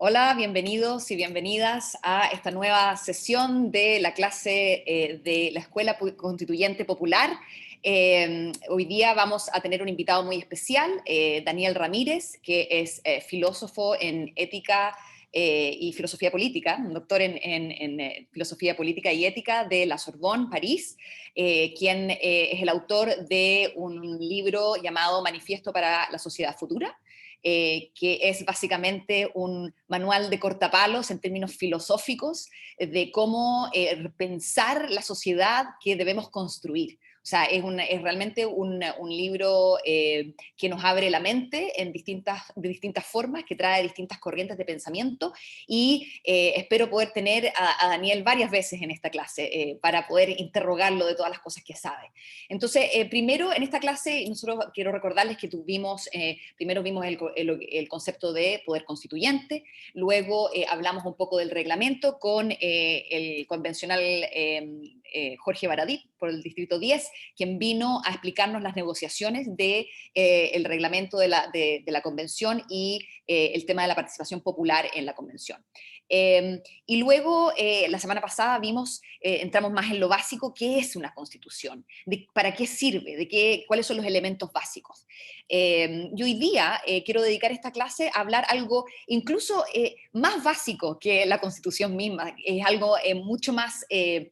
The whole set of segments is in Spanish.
Hola, bienvenidos y bienvenidas a esta nueva sesión de la clase de la Escuela Constituyente Popular. Hoy día vamos a tener un invitado muy especial, Daniel Ramírez, que es filósofo en ética y filosofía política, un doctor en filosofía política y ética de la Sorbonne, París, quien es el autor de un libro llamado Manifiesto para la Sociedad Futura, que es básicamente un manual de cortapalos en términos filosóficos de cómo pensar la sociedad que debemos construir. O sea, es realmente un libro que nos abre la mente de distintas formas, que trae distintas corrientes de pensamiento, y espero poder tener a Daniel varias veces en esta clase para poder interrogarlo de todas las cosas que sabe. Entonces, primero en esta clase, nosotros quiero recordarles que primero vimos el concepto de poder constituyente, luego hablamos un poco del reglamento con el convencional Jorge Baradit por el Distrito 10, quien vino a explicarnos las negociaciones del reglamento de la convención y el tema de la participación popular en la convención. Y luego, la semana pasada entramos más en lo básico: ¿qué es una constitución? ¿Para qué sirve? ¿Cuáles son los elementos básicos? Y hoy día quiero dedicar esta clase a hablar algo incluso más básico que la constitución misma. Es algo mucho más que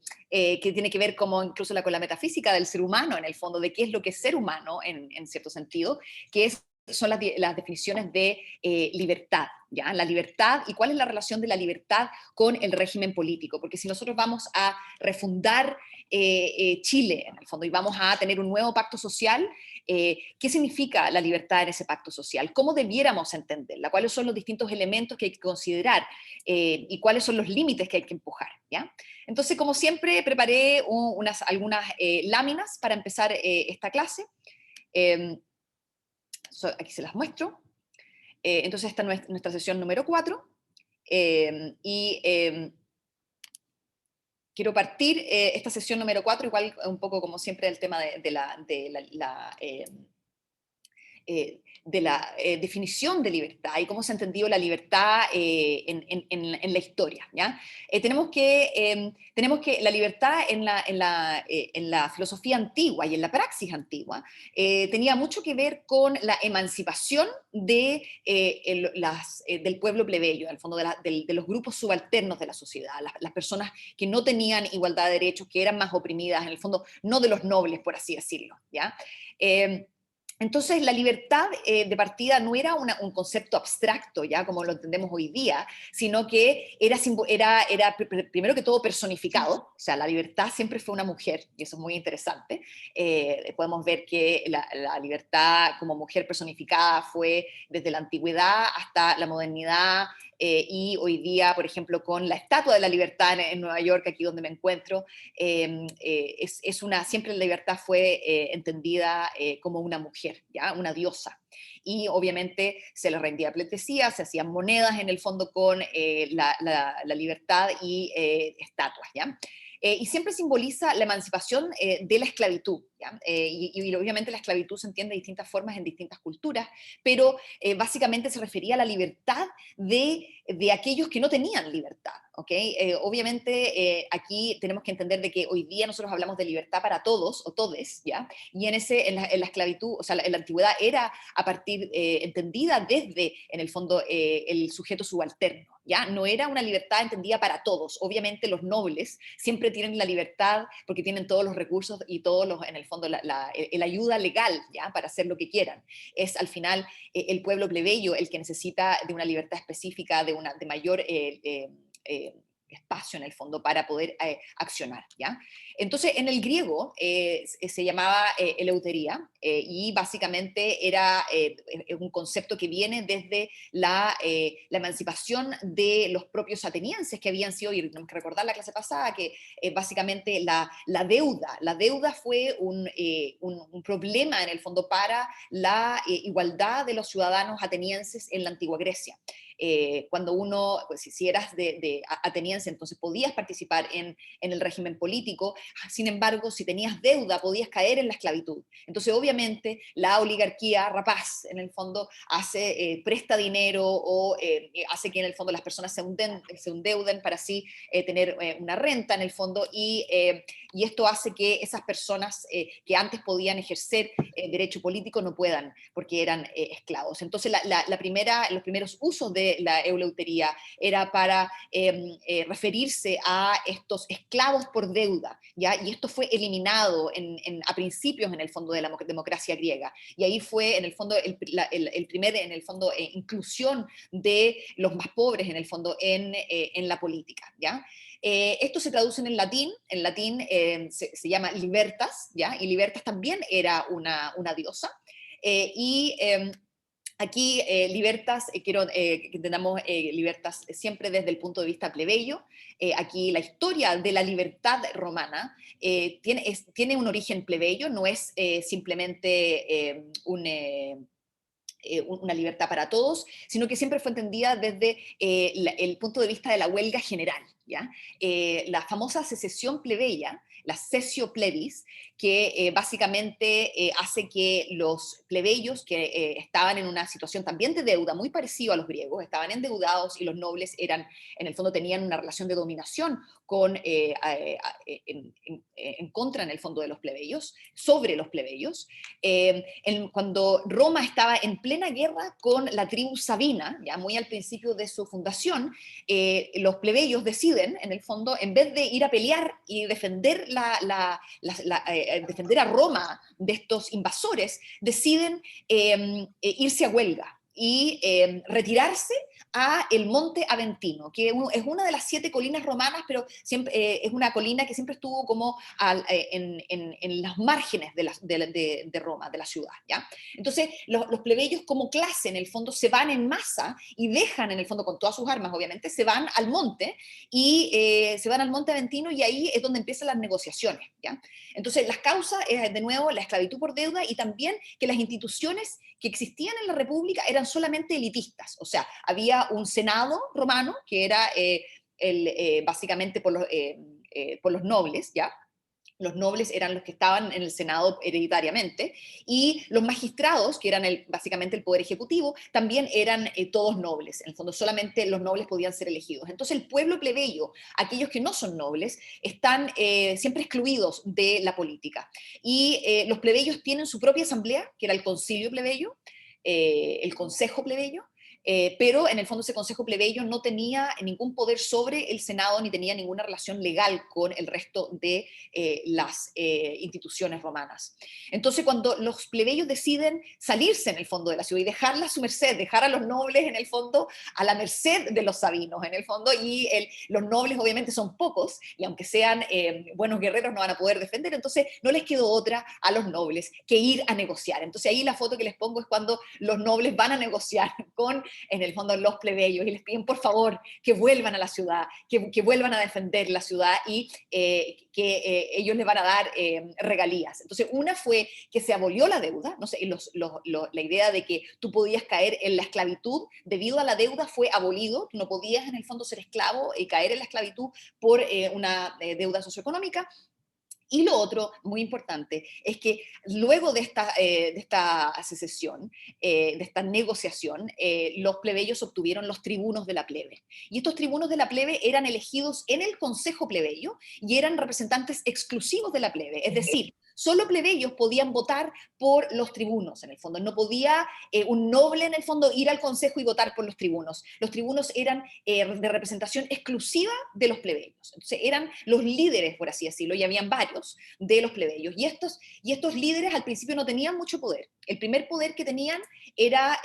tiene que ver incluso con la metafísica del ser humano, en el fondo, de qué es lo que es ser humano en cierto sentido, son las definiciones de libertad, ¿ya? La libertad, y cuál es la relación de la libertad con el régimen político, porque si nosotros vamos a refundar Chile, en el fondo, y vamos a tener un nuevo pacto social, ¿qué significa la libertad en ese pacto social? ¿Cómo debiéramos entenderla? ¿Cuáles son los distintos elementos que hay que considerar? ¿Y cuáles son los límites que hay que empujar? ¿Ya? Entonces, como siempre, preparé algunas láminas para empezar esta clase. Aquí se las muestro. Entonces, esta es nuestra sesión número 4. Quiero partir esta sesión número 4, igual un poco como siempre, del tema de la definición de libertad y cómo se ha entendido la libertad en la historia, ¿ya? Tenemos que la libertad en la filosofía antigua y en la praxis antigua tenía mucho que ver con la emancipación del pueblo plebeyo, al fondo de los grupos subalternos de la sociedad, las personas que no tenían igualdad de derechos, que eran más oprimidas, en el fondo, no de los nobles, por así decirlo, ¿ya? Entonces, la libertad de partida no era un concepto abstracto, ya como lo entendemos hoy día, sino que era primero que todo personificado. O sea, la libertad siempre fue una mujer, y eso es muy interesante. Podemos ver que la libertad como mujer personificada fue desde la antigüedad hasta la modernidad, y hoy día, por ejemplo, con la Estatua de la Libertad en Nueva York, aquí donde me encuentro, siempre la libertad fue entendida como una mujer, ¿ya? Una diosa. Y obviamente se le rendía pleitesía, se hacían monedas en el fondo con la libertad y estatuas, ¿ya? Y siempre simboliza la emancipación de la esclavitud, ¿ya? Y obviamente la esclavitud se entiende de distintas formas en distintas culturas, pero básicamente se refería a la libertad de aquellos que no tenían libertad, ¿ok? Obviamente aquí tenemos que entender de que hoy día nosotros hablamos de libertad para todos o todes, ¿ya? Y en la esclavitud, o sea, en la antigüedad era entendida desde, en el fondo, el sujeto subalterno, ¿ya? No era una libertad entendida para todos. Obviamente los nobles siempre tienen la libertad porque tienen todos los recursos y en el fondo, la ayuda legal, ¿ya? Para hacer lo que quieran. Es al final el pueblo plebeyo el que necesita de una libertad específica, de mayor espacio en el fondo para poder accionar, ¿ya? Entonces, en el griego se llamaba eleutería, y básicamente era un concepto que viene desde la emancipación de los propios atenienses que habían sido, y tenemos que recordar la clase pasada, que básicamente la deuda fue un problema en el fondo para la igualdad de los ciudadanos atenienses en la antigua Grecia. Cuando uno, pues, si eras de ateniense, entonces podías participar en el régimen político. Sin embargo, si tenías deuda, podías caer en la esclavitud. Entonces, obviamente, la oligarquía rapaz, en el fondo, presta dinero o hace que en el fondo las personas se endeuden para así tener una renta en el fondo, y esto hace que esas personas que antes podían ejercer derecho político no puedan, porque eran esclavos. Entonces, los primeros usos de la eleutería era para referirse a estos esclavos por deuda, ¿ya? Y esto fue eliminado a principios, en el fondo, de la democracia griega. Y ahí fue, en el fondo, el primer, en el fondo, inclusión de los más pobres, en el fondo, en la política, ¿ya? Esto se traduce en latín se llama libertas, ¿ya? Y libertas también era una diosa. Y aquí libertas, quiero que entendamos libertas siempre desde el punto de vista plebeyo. Aquí la historia de la libertad romana tiene un origen plebeyo, no es simplemente una libertad para todos, sino que siempre fue entendida desde el punto de vista de la huelga general, ¿ya? La famosa secesión plebeya, la cessio plebis, que básicamente hace que los plebeyos que estaban en una situación también de deuda, muy parecido a los griegos, estaban endeudados, y los nobles eran, en el fondo, tenían una relación de dominación en contra, en el fondo, de los plebeyos, sobre los plebeyos. Cuando Roma estaba en plena guerra con la tribu sabina, ya muy al principio de su fundación, los plebeyos deciden, en el fondo, en vez de ir a pelear y defender defender a Roma de estos invasores, deciden irse a huelga y retirarse a el Monte Aventino, que es una de las 7 colinas romanas, pero siempre, es una colina que siempre estuvo como en las márgenes de Roma, de la ciudad, ¿ya? Entonces, los plebeyos como clase, en el fondo, se van en masa y dejan, en el fondo, con todas sus armas, obviamente, se van al monte, y se van al Monte Aventino, y ahí es donde empiezan las negociaciones, ¿ya? Entonces, las causas es, de nuevo, la esclavitud por deuda, y también que las instituciones que existían en la República eran solamente elitistas. O sea, había un senado romano que era básicamente por los nobles, ¿ya? Los nobles eran los que estaban en el Senado hereditariamente, y los magistrados, que eran básicamente el poder ejecutivo, también eran todos nobles. En el fondo, solamente los nobles podían ser elegidos. Entonces, el pueblo plebeyo, aquellos que no son nobles, están siempre excluidos de la política. Y los plebeyos tienen su propia asamblea, que era el concilio plebeyo, el consejo plebeyo, pero en el fondo ese consejo plebeyo no tenía ningún poder sobre el Senado, ni tenía ninguna relación legal con el resto de las instituciones romanas. Entonces, cuando los plebeyos deciden salirse, en el fondo, de la ciudad y dejarla a su merced, dejar a los nobles, en el fondo, a la merced de los sabinos, en el fondo, y los nobles obviamente son pocos, y aunque sean buenos guerreros, no van a poder defender. Entonces no les quedó otra a los nobles que ir a negociar. Entonces, ahí la foto que les pongo es cuando los nobles van a negociar con, en el fondo, los plebeyos, y les piden por favor que vuelvan a la ciudad, que vuelvan a defender la ciudad, y que ellos les van a dar regalías. Entonces, una fue que se abolió la deuda, no sé, la idea de que tú podías caer en la esclavitud debido a la deuda fue abolido. Tú no podías, en el fondo, ser esclavo y caer en la esclavitud por una deuda socioeconómica. Y lo otro, muy importante, es que luego de esta secesión, de esta negociación, los plebeyos obtuvieron los tribunos de la plebe. Y estos tribunos de la plebe eran elegidos en el consejo plebeyo y eran representantes exclusivos de la plebe. Es decir, solo plebeyos podían votar por los tribunos, en el fondo. No podía un noble, en el fondo, ir al consejo y votar por los tribunos. Los tribunos eran de representación exclusiva de los plebeyos. Entonces, eran los líderes, por así decirlo, y habían varios de los plebeyos. Y estos líderes al principio no tenían mucho poder. El primer poder que tenían era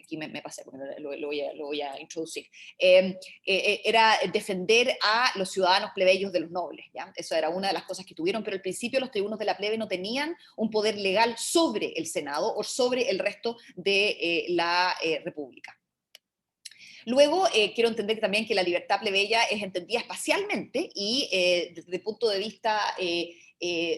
aquí me pasé, porque lo voy a introducir, era defender a los ciudadanos plebeyos de los nobles, ¿ya? Eso era una de las cosas que tuvieron, pero al principio los tribunos de la plebe no tenían un poder legal sobre el Senado o sobre el resto de la República. Luego, quiero entender también que la libertad plebeya es entendida espacialmente y desde el punto de vista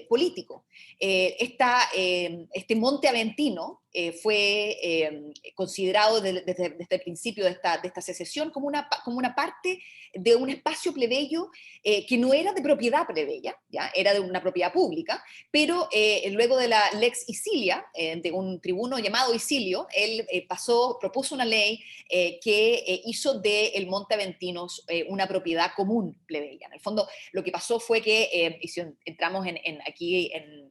político. Este Monte Aventino fue considerado desde el principio de esta secesión como una parte de un espacio plebeyo que no era de propiedad plebeya, ¿ya? Era de una propiedad pública, pero luego de la Lex Icilia, de un tribuno llamado Icilio, él propuso una ley que hizo del Monte Aventinos una propiedad común plebeya. En el fondo, lo que pasó fue que, y si entramos aquí en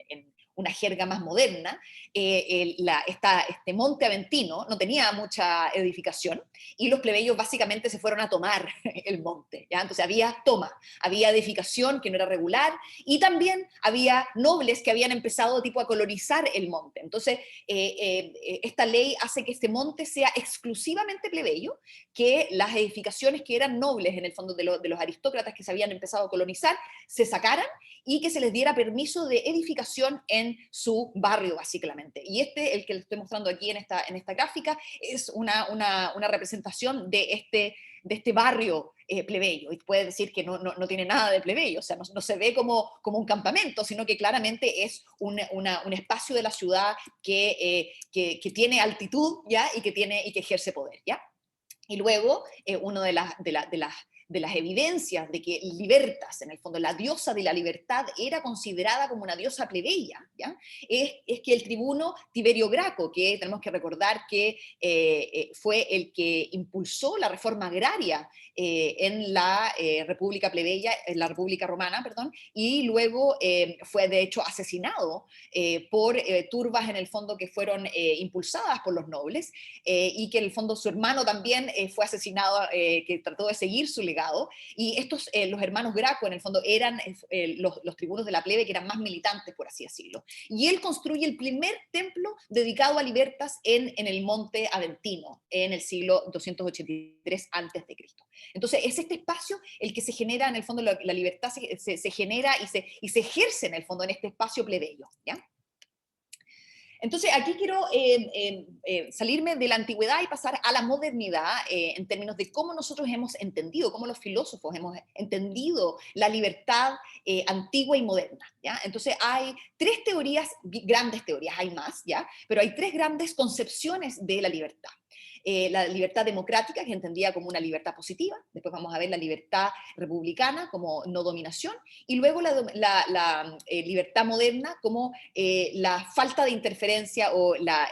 una jerga más moderna, este Monte Aventino no tenía mucha edificación y los plebeyos básicamente se fueron a tomar el monte, ¿ya? Entonces había edificación que no era regular y también había nobles que habían empezado tipo a colonizar el monte. Entonces esta ley hace que este monte sea exclusivamente plebeyo, que las edificaciones que eran nobles en el fondo de los aristócratas que se habían empezado a colonizar se sacaran y que se les diera permiso de edificación en su barrio, básicamente. Y el que les estoy mostrando aquí en esta gráfica, es una representación de este barrio plebeyo. Y puede decir que no tiene nada de plebeyo, o sea, no se ve como un campamento, sino que claramente es un espacio de la ciudad que tiene altitud, ¿ya? Y que ejerce poder, ¿ya? Y luego, una de las evidencias de que Libertas, en el fondo la diosa de la libertad, era considerada como una diosa plebeya, ¿ya? Es que el tribuno Tiberio Graco, que tenemos que recordar que fue el que impulsó la reforma agraria en la República Plebeya, en la República Romana, perdón, y luego fue de hecho asesinado por turbas en el fondo que fueron impulsadas por los nobles, y que en el fondo su hermano también fue asesinado, que trató de seguir su legado, y estos, los hermanos Graco, en el fondo, eran los tribunos de la plebe que eran más militantes, por así decirlo. Y él construye el primer templo dedicado a Libertas en el Monte Aventino, en el siglo 283 a.C. Entonces, es este espacio el que se genera, en el fondo, la libertad se genera y se ejerce, en el fondo, en este espacio plebeyo, ¿ya? Entonces, aquí quiero salirme de la antigüedad y pasar a la modernidad en términos de cómo nosotros hemos entendido, cómo los filósofos hemos entendido la libertad antigua y moderna, ¿ya? Entonces, hay tres teorías, grandes teorías, hay más, ¿ya? Pero hay tres grandes concepciones de la libertad. La libertad democrática, que entendía como una libertad positiva, después vamos a ver la libertad republicana como no dominación, y luego la libertad moderna como la falta de interferencia o la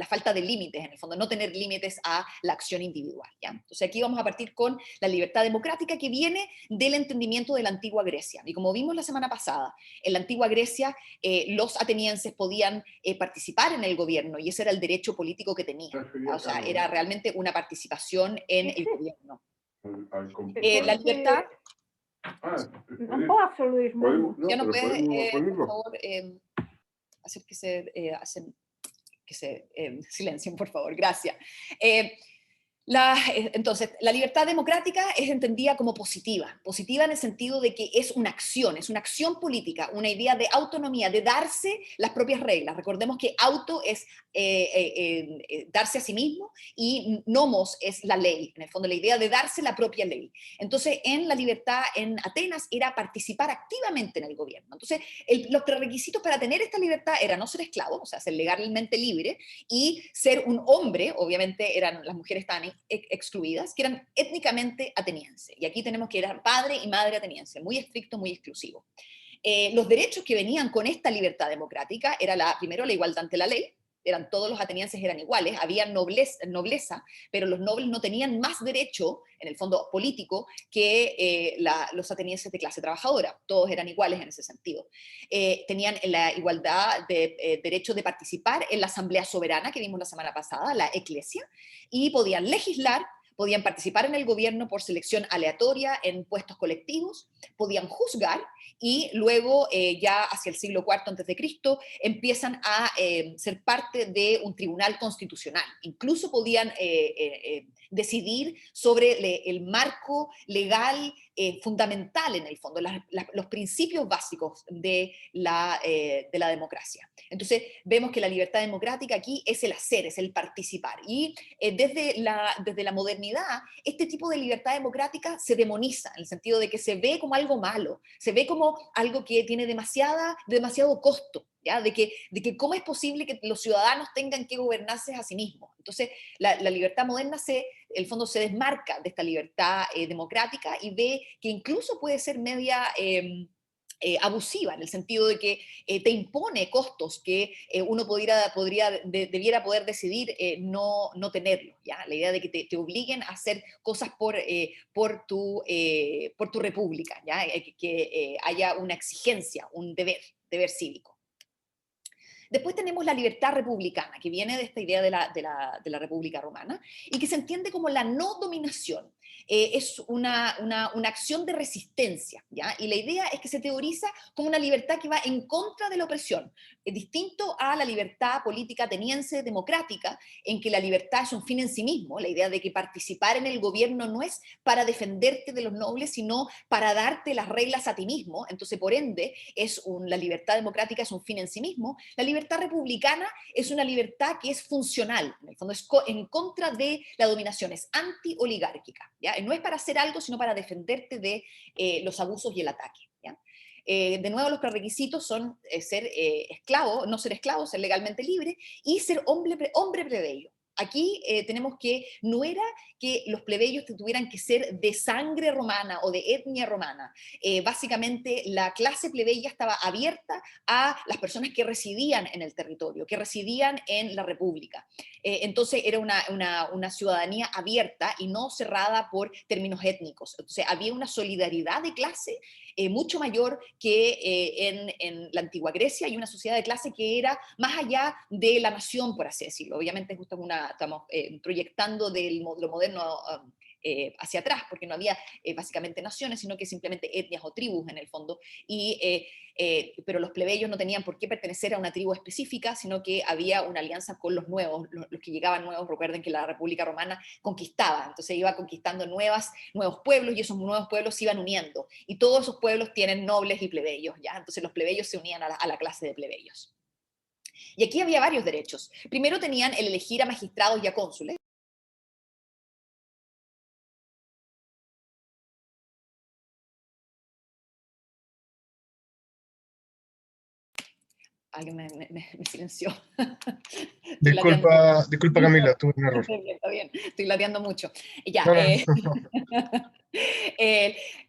falta de límites, en el fondo, no tener límites a la acción individual, ¿ya? Entonces aquí vamos a partir con la libertad democrática, que viene del entendimiento de la antigua Grecia. Y como vimos la semana pasada, en la antigua Grecia los atenienses podían participar en el gobierno, y ese era el derecho político que tenían, ¿ya? O sea, era realmente una participación en el gobierno. La libertad... Non posso, Luis Mundo. Ya no puedes, por favor, hacer que se silencien, por favor. Gracias. Entonces, la libertad democrática es entendida como positiva en el sentido de que es una acción política, una idea de autonomía, de darse las propias reglas. Recordemos que auto es darse a sí mismo y nomos es la ley, en el fondo la idea de darse la propia ley. Entonces, en la libertad en Atenas era participar activamente en el gobierno. Entonces, los prerequisitos para tener esta libertad era no ser esclavo, o sea, ser legalmente libre, y ser un hombre, obviamente las mujeres estaban excluidas, que eran étnicamente atenienses. Y aquí tenemos que eran padre y madre ateniense, muy estricto, muy exclusivo. Los derechos que venían con esta libertad democrática era primero la igualdad ante la ley, todos los atenienses eran iguales, había nobleza, pero los nobles no tenían más derecho, en el fondo político, que los atenienses de clase trabajadora. Todos eran iguales en ese sentido. Tenían la igualdad de derecho de participar en la asamblea soberana que vimos la semana pasada, la eclesia, y podían legislar, podían participar en el gobierno por selección aleatoria en puestos colectivos, podían juzgar y luego ya hacia el siglo IV a.C. empiezan a ser parte de un tribunal constitucional. Incluso podían decidir sobre el marco legal fundamental en el fondo, los principios básicos de la democracia. Entonces vemos que la libertad democrática aquí es el hacer, es el participar. Y desde la modernidad, este tipo de libertad democrática se demoniza, en el sentido de que se ve como algo malo, se ve como algo que tiene demasiado costo, ¿ya? De que cómo es posible que los ciudadanos tengan que gobernarse a sí mismos. Entonces la libertad moderna el fondo se desmarca de esta libertad democrática y ve que incluso puede ser media abusiva, en el sentido de que te impone costos que uno debiera poder decidir no tenerlo, ¿ya? La idea de que te obliguen a hacer cosas por tu república, ¿ya? Que haya una exigencia, un deber cívico. Después tenemos la libertad republicana, que viene de esta idea de la República Romana, y que se entiende como la no dominación. Es una acción de resistencia, ¿ya? Y la idea es que se teoriza como una libertad que va en contra de la opresión, distinto a la libertad política ateniense democrática, en que la libertad es un fin en sí mismo, la idea de que participar en el gobierno no es para defenderte de los nobles, sino para darte las reglas a ti mismo. Entonces, por ende, la libertad democrática es un fin en sí mismo. La libertad republicana es una libertad que es funcional, en el fondo es en contra de la dominación, es anti-oligárquica, ¿ya? No es para hacer algo, sino para defenderte de los abusos y el ataque, ¿ya? De nuevo, los prerequisitos son ser esclavo, no ser esclavo, ser legalmente libre, y ser hombre plebeyo. Aquí tenemos que no era que los plebeyos tuvieran que ser de sangre romana o de etnia romana. Básicamente la clase plebeya estaba abierta a las personas que residían en el territorio, que residían en la república. Entonces era una ciudadanía abierta y no cerrada por términos étnicos. Entonces había una solidaridad de clase mucho mayor que en la antigua Grecia, y una sociedad de clase que era más allá de la nación, por así decirlo. Obviamente estamos proyectando lo moderno hacia atrás, porque no había básicamente naciones, sino que simplemente etnias o tribus en el fondo, pero los plebeyos no tenían por qué pertenecer a una tribu específica, sino que había una alianza con los nuevos, los que llegaban nuevos. Recuerden que la República Romana conquistaba, entonces iba conquistando nuevos pueblos, y esos nuevos pueblos se iban uniendo, y todos esos pueblos tienen nobles y plebeyos, ¿ya? Entonces los plebeyos se unían a la clase de plebeyos. Y aquí había varios derechos. Primero tenían el elegir a magistrados y a cónsules. Alguien me silenció. Disculpa, Camila, tuve un error. Está bien, estoy lateando mucho. Ya, No, no.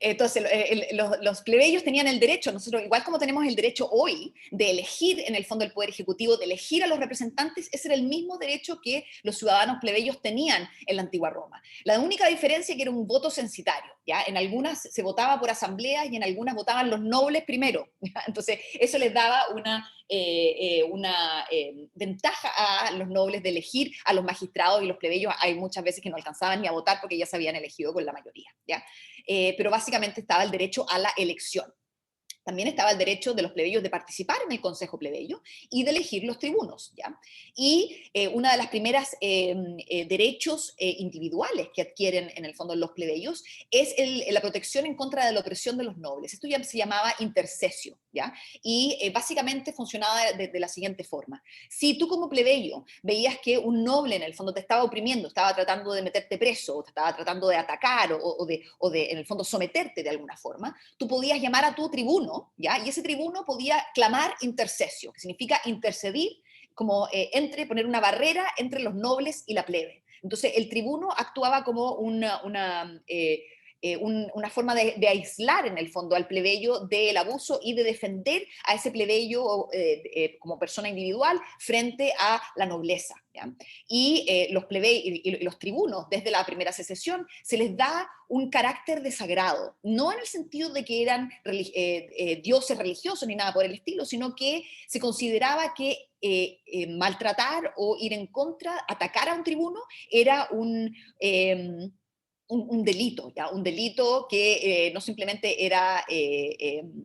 entonces, los plebeyos tenían el derecho, nosotros, igual como tenemos el derecho hoy de elegir en el fondo el poder ejecutivo, de elegir a los representantes, ese era el mismo derecho que los ciudadanos plebeyos tenían en la antigua Roma. La única diferencia es que era un voto censitario, ¿ya? En algunas se votaba por asambleas y en algunas votaban los nobles primero, ¿ya? Entonces eso les daba una ventaja a los nobles de elegir a los magistrados, y los plebeyos hay muchas veces que no alcanzaban ni a votar porque ya se habían elegido con la mayoría, ¿ya? Pero básicamente estaba el derecho a la elección. También estaba el derecho de los plebeyos de participar en el consejo plebeyo y de elegir los tribunos, ¿ya? Y una de las primeras derechos individuales que adquieren en el fondo los plebeyos es la protección en contra de la opresión de los nobles. Esto ya se llamaba intercesio, ¿ya? Y básicamente funcionaba de la siguiente forma. Si tú como plebeyo veías que un noble en el fondo te estaba oprimiendo, estaba tratando de meterte preso, o te estaba tratando de atacar, o de en el fondo someterte de alguna forma, tú podías llamar a tu tribuno, ¿ya? Y ese tribuno podía clamar intercesio, que significa intercedir, como poner una barrera entre los nobles y la plebe. Entonces el tribuno actuaba como una forma de aislar en el fondo al plebeyo del abuso y de defender a ese plebeyo como persona individual frente a la nobleza, ¿ya? Y los tribunos, desde la primera secesión, se les da un carácter de sagrado, no en el sentido de que eran dioses religiosos ni nada por el estilo, sino que se consideraba que maltratar o ir en contra, atacar a un tribuno, era un delito, ¿ya? Un delito que no simplemente era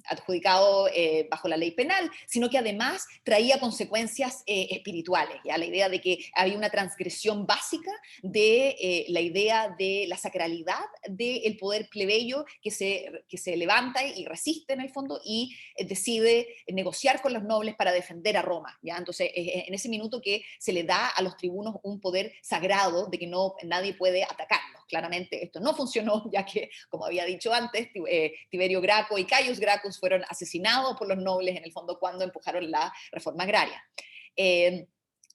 adjudicado bajo la ley penal, sino que además traía consecuencias espirituales, ¿ya? La idea de que había una transgresión básica de la idea de la sacralidad del poder plebeyo que se levanta y resiste en el fondo y decide negociar con los nobles para defender a Roma, ¿ya? Entonces, en ese minuto que se le da a los tribunos un poder sagrado de que nadie puede atacarlos. Claramente esto no funcionó, ya que, como había dicho antes, Tiberio Graco y Caius Gracchus fueron asesinados por los nobles en el fondo cuando empujaron la reforma agraria.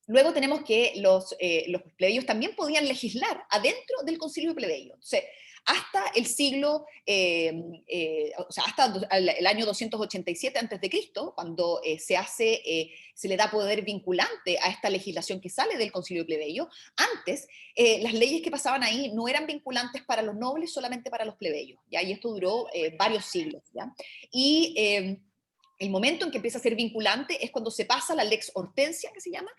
Luego tenemos que los plebeyos también podían legislar adentro del concilio plebeyo. Entonces, hasta el siglo, o sea, hasta el año 287 a.C., cuando se le da poder vinculante a esta legislación que sale del concilio plebeyo. Antes, las leyes que pasaban ahí no eran vinculantes para los nobles, solamente para los plebeyos, ¿ya? Y esto duró varios siglos, ¿ya? Y el momento en que empieza a ser vinculante es cuando se pasa la Lex Hortensia, que se llama,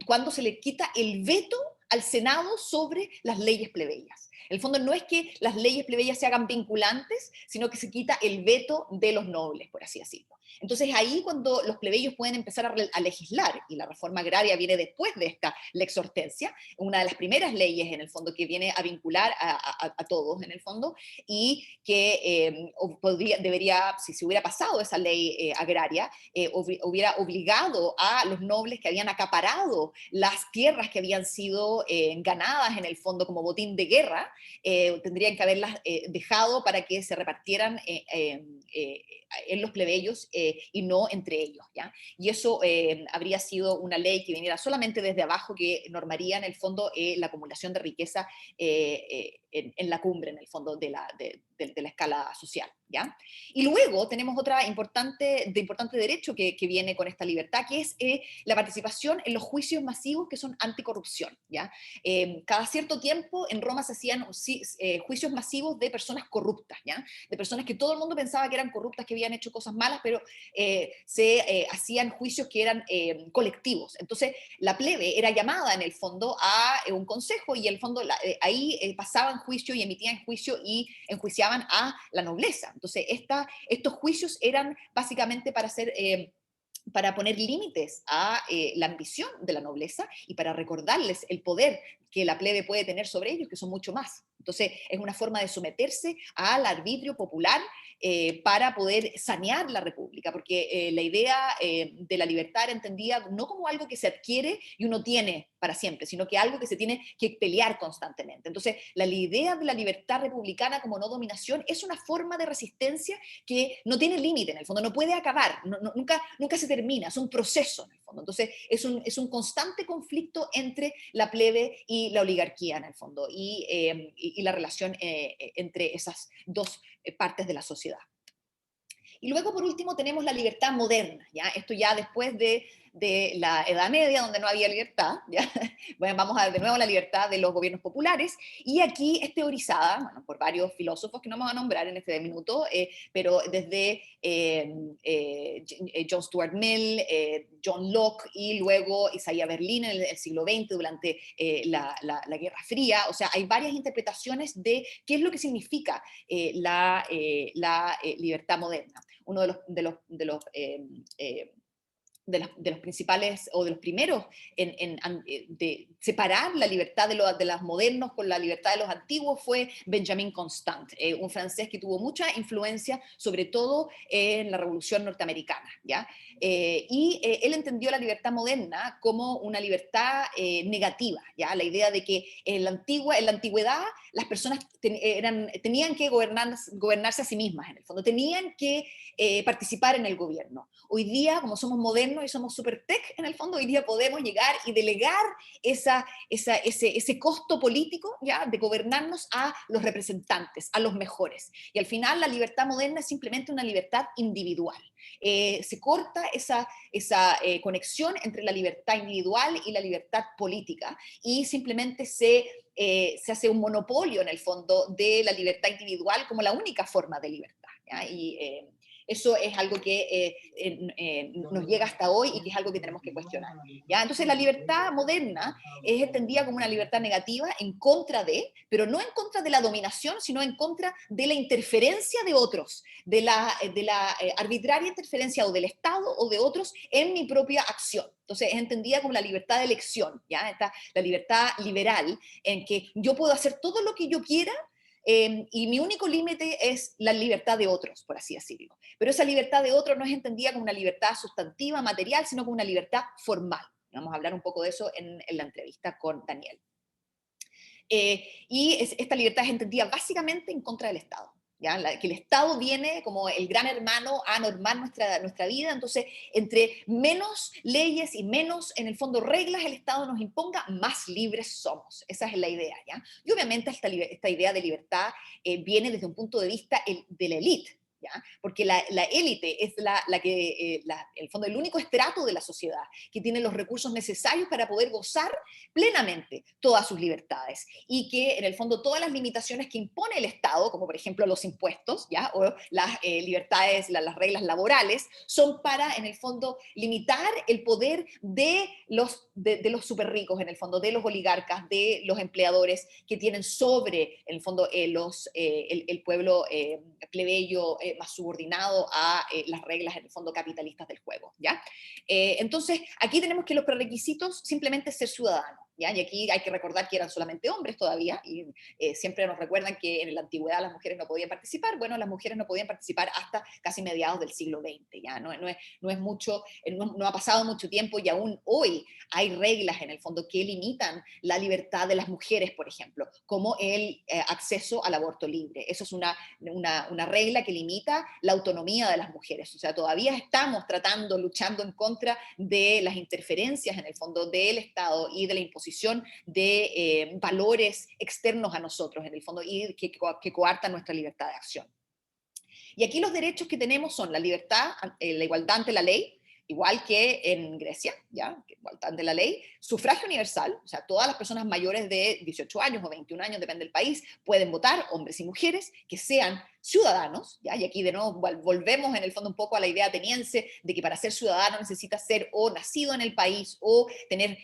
cuando se le quita el veto al Senado sobre las leyes plebeyas. En el fondo no es que las leyes plebeyas se hagan vinculantes, sino que se quita el veto de los nobles, por así decirlo. Entonces ahí cuando los plebeyos pueden empezar a legislar, y la reforma agraria viene después de esta Lex Hortensia, una de las primeras leyes en el fondo que viene a vincular a todos en el fondo, y que debería, si se hubiera pasado esa ley agraria, hubiera obligado a los nobles que habían acaparado las tierras que habían sido ganadas en el fondo como botín de guerra, tendrían que haberlas dejado para que se repartieran en los plebeyos y no entre ellos, ¿ya? Y eso habría sido una ley que viniera solamente desde abajo, que normaría en el fondo la acumulación de riqueza en la cumbre, en el fondo, de la escala social, ¿ya? Y luego tenemos otra importante derecho que viene con esta libertad, que es la participación en los juicios masivos que son anticorrupción, ¿ya? Cada cierto tiempo en Roma se hacían juicios masivos de personas corruptas, ¿ya? De personas que todo el mundo pensaba que eran corruptas, que habían hecho cosas malas, pero se hacían juicios que eran colectivos. Entonces la plebe era llamada en el fondo a un consejo, y en el fondo ahí pasaban juicio y emitían juicio y enjuiciaban a la nobleza. Entonces estos juicios eran básicamente para poner límites a la ambición de la nobleza y para recordarles el poder que la plebe puede tener sobre ellos, que son mucho más. Entonces es una forma de someterse al arbitrio popular para poder sanear la república, porque la idea de la libertad era entendida no como algo que se adquiere y uno tiene para siempre, sino que algo que se tiene que pelear constantemente. Entonces la idea de la libertad republicana como no dominación es una forma de resistencia que no tiene límite en el fondo, no puede acabar, nunca se termina, es un proceso en el fondo. Entonces es un constante conflicto entre la plebe y la oligarquía en el fondo, y la relación entre esas dos partes de la sociedad. Y luego, por último, tenemos la libertad moderna, ¿ya? Esto ya después de la Edad Media, donde no había libertad, ¿ya? Bueno, vamos a ver de nuevo la libertad de los gobiernos populares, y aquí es teorizada, bueno, por varios filósofos que no vamos a nombrar en este minuto, pero desde John Stuart Mill, John Locke, y luego Isaiah Berlin en el siglo XX, durante la Guerra Fría. O sea, hay varias interpretaciones de qué es lo que significa la libertad moderna. Uno de los principales o de los primeros de separar la libertad de los modernos con la libertad de los antiguos fue Benjamin Constant, un francés que tuvo mucha influencia, sobre todo en la Revolución Norteamericana, ¿ya? Él entendió la libertad moderna como una libertad negativa, ¿ya? La idea de que en la antigüedad las personas tenían que gobernarse a sí mismas, en el fondo, tenían que participar en el gobierno. Hoy día, como somos modernos y somos super tech, en el fondo, hoy día podemos llegar y delegar ese costo político, ¿ya? De gobernarnos a los representantes, a los mejores. Y al final la libertad moderna es simplemente una libertad individual. Se corta esa conexión entre la libertad individual y la libertad política, y simplemente se hace un monopolio en el fondo de la libertad individual como la única forma de libertad, ¿ya? Eso es algo que nos llega hasta hoy y que es algo que tenemos que cuestionar, ¿ya? Entonces la libertad moderna es entendida como una libertad negativa en contra de, pero no en contra de la dominación, sino en contra de la interferencia de otros, de la arbitraria interferencia o del Estado o de otros en mi propia acción. Entonces es entendida como la libertad de elección, ¿ya? Está la libertad liberal, en que yo puedo hacer todo lo que yo quiera, y mi único límite es la libertad de otros, por así decirlo. Pero esa libertad de otros no es entendida como una libertad sustantiva, material, sino como una libertad formal. Vamos a hablar un poco de eso en la entrevista con Daniel. Esta libertad es entendida básicamente en contra del Estado. ¿Ya? Que el Estado viene como el gran hermano a normar nuestra vida, entonces entre menos leyes y menos, en el fondo, reglas el Estado nos imponga, más libres somos. Esa es la idea, ¿ya? Y obviamente esta idea de libertad viene desde un punto de vista de la élite, ¿ya? Porque la élite es el fondo, el único estrato de la sociedad que tiene los recursos necesarios para poder gozar plenamente todas sus libertades, y que en el fondo todas las limitaciones que impone el Estado, como por ejemplo los impuestos, ¿ya? O las libertades, las reglas laborales, son para en el fondo limitar el poder de los súper ricos, en el fondo, de los oligarcas, de los empleadores que tienen sobre en el fondo el pueblo plebeyo más subordinado a las reglas en el fondo capitalistas del juego, ¿ya? Entonces aquí tenemos que los prerequisitos simplemente es ser ciudadano, ¿ya? Y aquí hay que recordar que eran solamente hombres todavía, y siempre nos recuerdan que en la antigüedad las mujeres no podían participar. Bueno, las mujeres no podían participar hasta casi mediados del siglo XX, ¿ya? No es mucho, no ha pasado mucho tiempo, y aún hoy hay reglas en el fondo que limitan la libertad de las mujeres, por ejemplo, como el acceso al aborto libre. Eso es una regla que limita la autonomía de las mujeres. O sea, todavía estamos luchando en contra de las interferencias en el fondo del Estado y de la imposición de valores externos a nosotros, en el fondo, y que coartan nuestra libertad de acción. Y aquí los derechos que tenemos son la libertad, la igualdad ante la ley, igual que en Grecia, ¿ya? Igualdad ante la ley, sufragio universal, o sea, todas las personas mayores de 18 años o 21 años, depende del país, pueden votar, hombres y mujeres, que sean ciudadanos, ¿ya? Y aquí de nuevo volvemos en el fondo un poco a la idea ateniense de que para ser ciudadano necesitas ser o nacido en el país o tener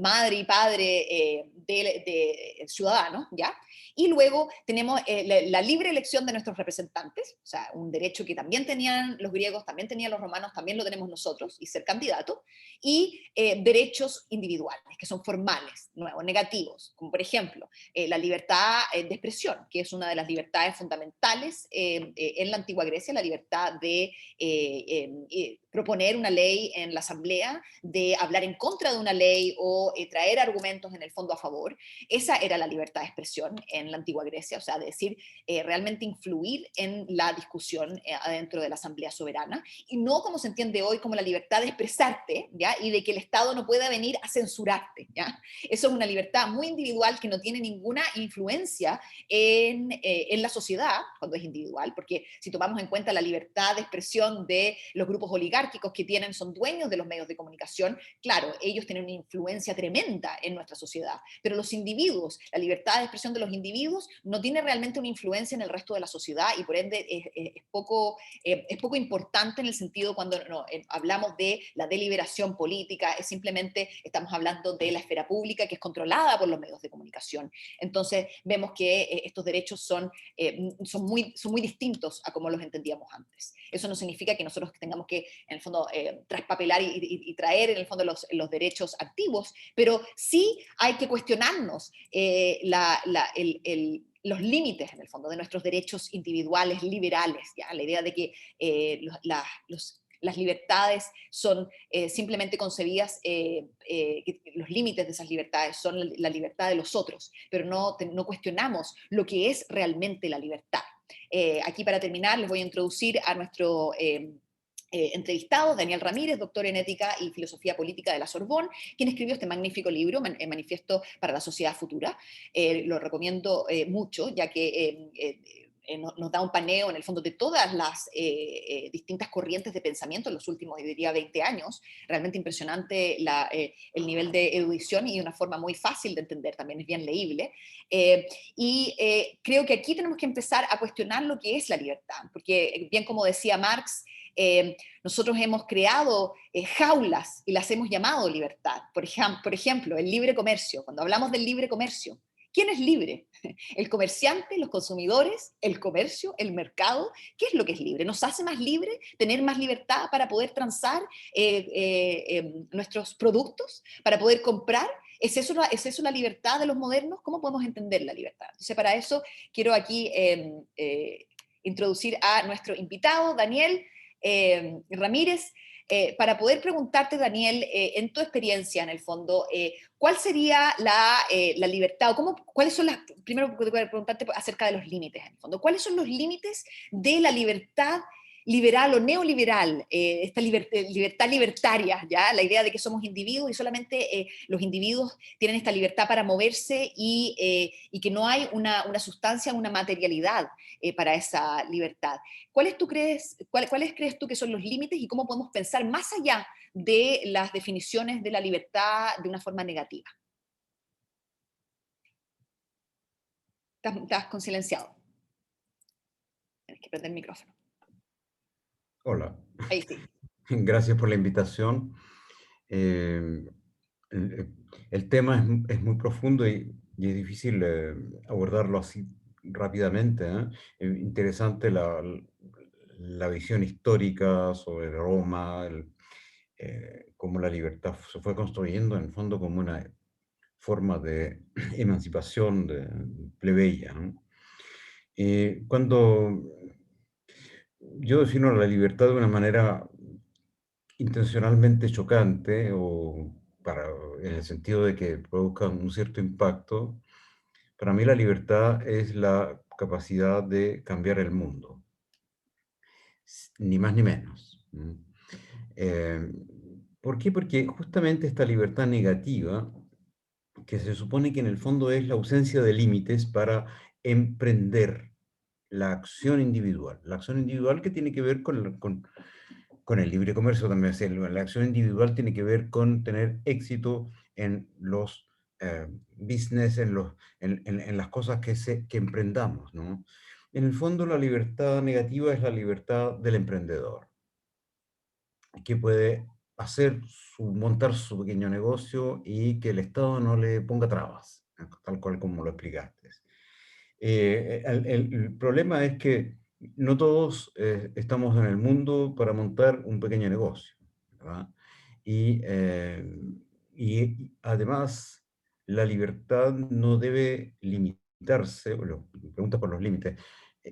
madre y padre de ciudadanos, ¿ya? Y luego tenemos la libre elección de nuestros representantes, o sea, un derecho que también tenían los griegos, también tenían los romanos, también lo tenemos nosotros, y ser candidato, y derechos individuales, que son formales, nuevos, negativos, como por ejemplo la libertad de expresión, que es una de las libertades fundamentales en la antigua Grecia, la libertad de proponer una ley en la asamblea, de hablar en contra de una ley o traer argumentos en el fondo a favor. Esa era la libertad de expresión en la antigua Grecia, o sea, de decir, realmente influir en la discusión adentro de la asamblea soberana, y no como se entiende hoy como la libertad de expresarte, ¿ya? Y de que el Estado no pueda venir a censurarte, ¿ya? Eso es una libertad muy individual que no tiene ninguna influencia en la sociedad cuando es individual, porque si tomamos en cuenta la libertad de expresión de los grupos oligárquicos que son dueños de los medios de comunicación, claro, ellos tienen una influencia tremenda en nuestra sociedad, pero los individuos, la libertad de expresión de los individuos no tiene realmente una influencia en el resto de la sociedad, y por ende es poco importante en el sentido cuando hablamos de la deliberación política, es simplemente estamos hablando de la esfera pública que es controlada por los medios de comunicación. Entonces vemos que estos derechos son muy distintos a como los entendíamos antes. Eso no significa que nosotros tengamos que, en el fondo, traspapelar y traer, en el fondo, los derechos antiguos, pero sí hay que cuestionarnos los límites, en el fondo, de nuestros derechos individuales liberales, ¿ya? La idea de que las libertades son simplemente concebidas, que los límites de esas libertades son la libertad de los otros, pero no cuestionamos lo que es realmente la libertad. Aquí, para terminar, les voy a introducir a nuestro entrevistado, Daniel Ramírez, doctor en Ética y Filosofía Política de la Sorbonne, quien escribió este magnífico libro, Manifiesto para la Sociedad Futura. Lo recomiendo mucho, ya que nos da un paneo en el fondo de todas las distintas corrientes de pensamiento en los últimos, yo diría, 20 años. Realmente impresionante el nivel de erudición y una forma muy fácil de entender, también es bien leíble. Creo que aquí tenemos que empezar a cuestionar lo que es la libertad, porque bien como decía Marx, nosotros hemos creado jaulas y las hemos llamado libertad. Por ejemplo, el libre comercio. Cuando hablamos del libre comercio, ¿quién es libre? ¿El comerciante, los consumidores, el comercio, el mercado? ¿Qué es lo que es libre? ¿Nos hace más libre tener más libertad para poder transar nuestros productos, para poder comprar? ¿Es eso la libertad de los modernos? ¿Cómo podemos entender la libertad? Entonces, para eso quiero aquí introducir a nuestro invitado, Daniel Ramírez, para poder preguntarte, Daniel, en tu experiencia, en el fondo, ¿cuál sería la libertad? ¿Cuáles son primero voy a preguntarte acerca de los límites, en el fondo, ¿cuáles son los límites de la libertad liberal o neoliberal, esta libertad libertaria, ¿ya? La idea de que somos individuos y solamente los individuos tienen esta libertad para moverse y que no hay una sustancia, una materialidad para esa libertad. ¿Cuáles crees tú que son los límites y cómo podemos pensar más allá de las definiciones de la libertad de una forma negativa? Estás con silenciado. Tienes que prender el micrófono. Hola, Ahí sí. gracias por la invitación. Eh, el, el tema es muy profundo y es difícil abordarlo así rápidamente, ¿eh? Interesante la visión histórica sobre Roma, cómo la libertad se fue construyendo en el fondo como una forma de emancipación plebeya, ¿no? Cuando yo defino la libertad de una manera intencionalmente chocante en el sentido de que produzca un cierto impacto, para mí la libertad es la capacidad de cambiar el mundo, ni más ni menos. Eh, ¿Por qué? Porque justamente esta libertad negativa, que se supone que en el fondo es la ausencia de límites para emprender la acción individual que tiene que ver con el libre comercio también. Es decir, la acción individual tiene que ver con tener éxito en los business, en las cosas que emprendamos, ¿no? En el fondo, la libertad negativa es la libertad del emprendedor, que puede montar su pequeño negocio y que el Estado no le ponga trabas, tal cual como lo explicaste. El problema es que no todos estamos en el mundo para montar un pequeño negocio, ¿verdad? Y, y además, la libertad no debe limitarse, pregunta por los límites.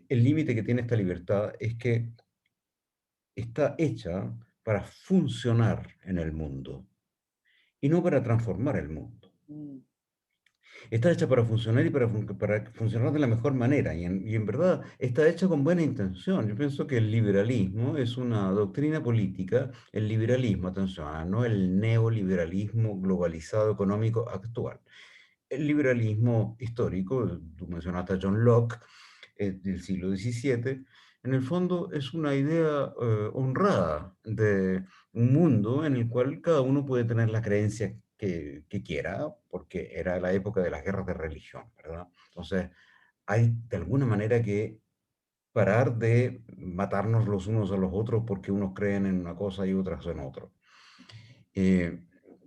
El límite que tiene esta libertad es que está hecha para funcionar en el mundo y no para transformar el mundo. Mm. Está hecha para funcionar y para funcionar de la mejor manera. Y en verdad está hecha con buena intención. Yo pienso que el liberalismo es una doctrina política. El liberalismo, atención, no el neoliberalismo globalizado económico actual. El liberalismo histórico, tú mencionaste a John Locke, del siglo XVII, en el fondo es una idea honrada de un mundo en el cual cada uno puede tener la creencia que quiera, porque era la época de las guerras de religión, ¿verdad? Entonces, hay de alguna manera que parar de matarnos los unos a los otros porque unos creen en una cosa y otras en otra. Eh,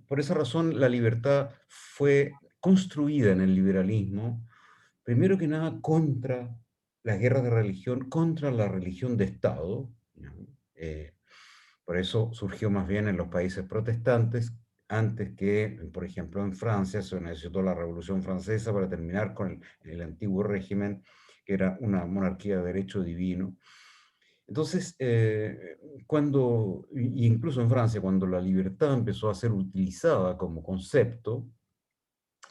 por esa razón, la libertad fue construida en el liberalismo, primero que nada, contra las guerras de religión, contra la religión de Estado, ¿no? Eh, por eso surgió más bien en los países protestantes, antes que, por ejemplo, en Francia se necesitó la Revolución Francesa para terminar con el antiguo régimen, que era una monarquía de derecho divino. Entonces, incluso en Francia, cuando la libertad empezó a ser utilizada como concepto,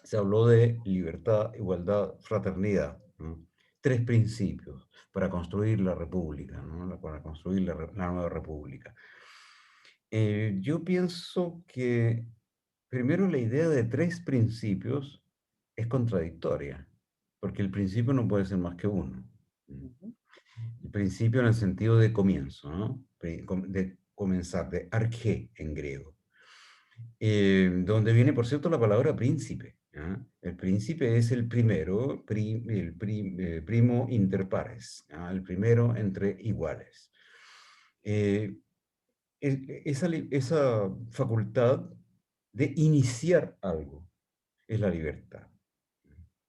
se habló de libertad, igualdad, fraternidad, ¿no? Tres principios para construir la república, ¿no? Para construir la nueva república. Yo pienso que primero la idea de tres principios es contradictoria, porque el principio no puede ser más que uno. Ujú. El principio en el sentido de comienzo, ¿no? De comenzar, de arché en griego. Donde viene, por cierto, la palabra príncipe. ¿Ya? El príncipe es el primero, primo inter pares, ¿ya? El primero entre iguales. Eh, esa facultad de iniciar algo es la libertad,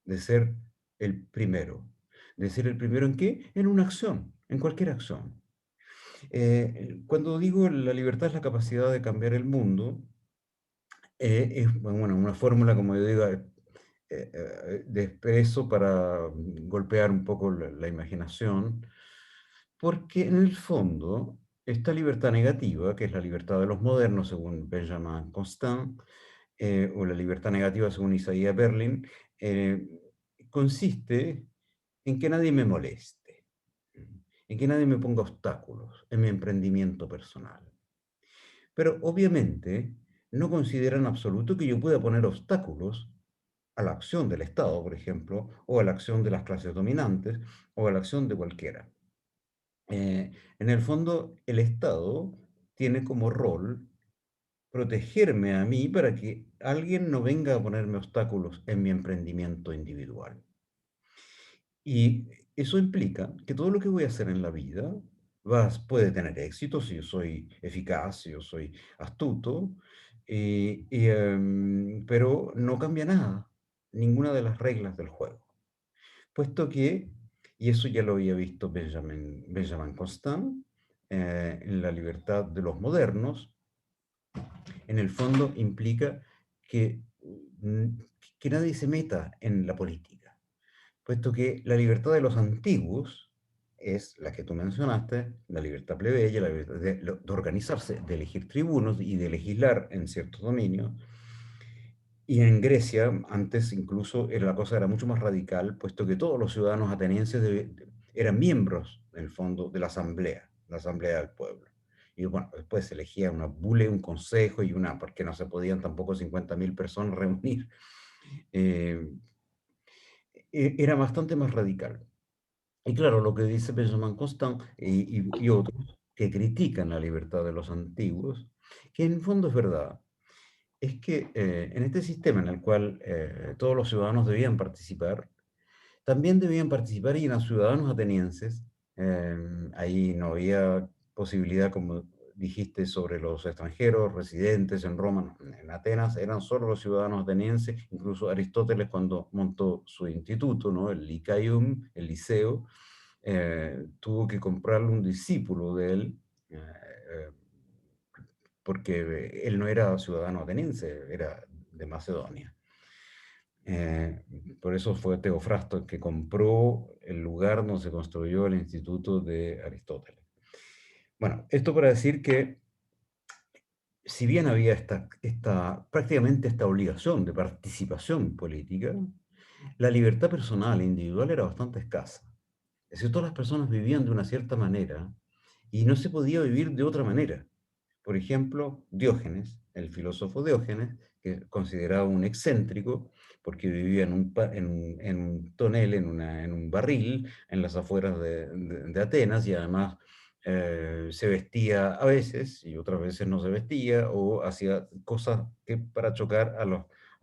de ser el primero. ¿De ser el primero en qué? En una acción, en cualquier acción. Cuando digo la libertad es la capacidad de cambiar el mundo, es bueno, una fórmula, como yo digo, de expreso para golpear un poco la imaginación, porque en el fondo, esta libertad negativa, que es la libertad de los modernos, según Benjamin Constant, o la libertad negativa, según Isaiah Berlin, eh, consiste en que nadie me moleste, en que nadie me ponga obstáculos en mi emprendimiento personal. Pero obviamente no consideran en absoluto que yo pueda poner obstáculos a la acción del Estado, por ejemplo, o a la acción de las clases dominantes, o a la acción de cualquiera. En el fondo, el Estado tiene como rol protegerme a mí para que alguien no venga a ponerme obstáculos en mi emprendimiento individual. Y eso implica que todo lo que voy a hacer en la vida puede tener éxito si yo soy eficaz, si yo soy astuto, pero no cambia nada, ninguna de las reglas del juego. Puesto que, y eso ya lo había visto Benjamin Constant, en La libertad de los modernos, en el fondo implica que, mm, que nadie se meta en la política, puesto que la libertad de los antiguos es la que tú mencionaste, la libertad plebeya, la libertad de organizarse, de elegir tribunos y de legislar en ciertos dominios. Y en Grecia, antes incluso, la cosa era mucho más radical, puesto que todos los ciudadanos atenienses eran miembros, en el fondo, de la asamblea del pueblo. Y bueno, después se elegía una bule, un consejo y una, porque no se podían tampoco 50.000 personas reunir. Eh, Era bastante más radical. Y claro, lo que dice Benjamin Constant y otros que critican la libertad de los antiguos, que en el fondo es verdad, es que en este sistema en el cual todos los ciudadanos debían participar, también debían participar y eran ciudadanos atenienses. Ahí no había posibilidad, como dijiste, sobre los extranjeros residentes en Roma. En Atenas eran solo los ciudadanos atenienses. Incluso Aristóteles, cuando montó su instituto, ¿no? El Lyceum, el liceo, tuvo que comprarle un discípulo de él, eh, porque él no era ciudadano ateniense, era de Macedonia. Eh, por eso fue Teofrasto el que compró el lugar donde se construyó el instituto de Aristóteles. Bueno, esto para decir que si bien había prácticamente esta obligación de participación política, la libertad personal e individual era bastante escasa. Es decir, todas las personas vivían de una cierta manera y no se podía vivir de otra manera. Por ejemplo, Diógenes, el filósofo Diógenes, que consideraba un excéntrico porque vivía en un tonel, en un barril, en las afueras de Atenas, y además se vestía a veces y otras veces no se vestía, o hacía cosas para chocar a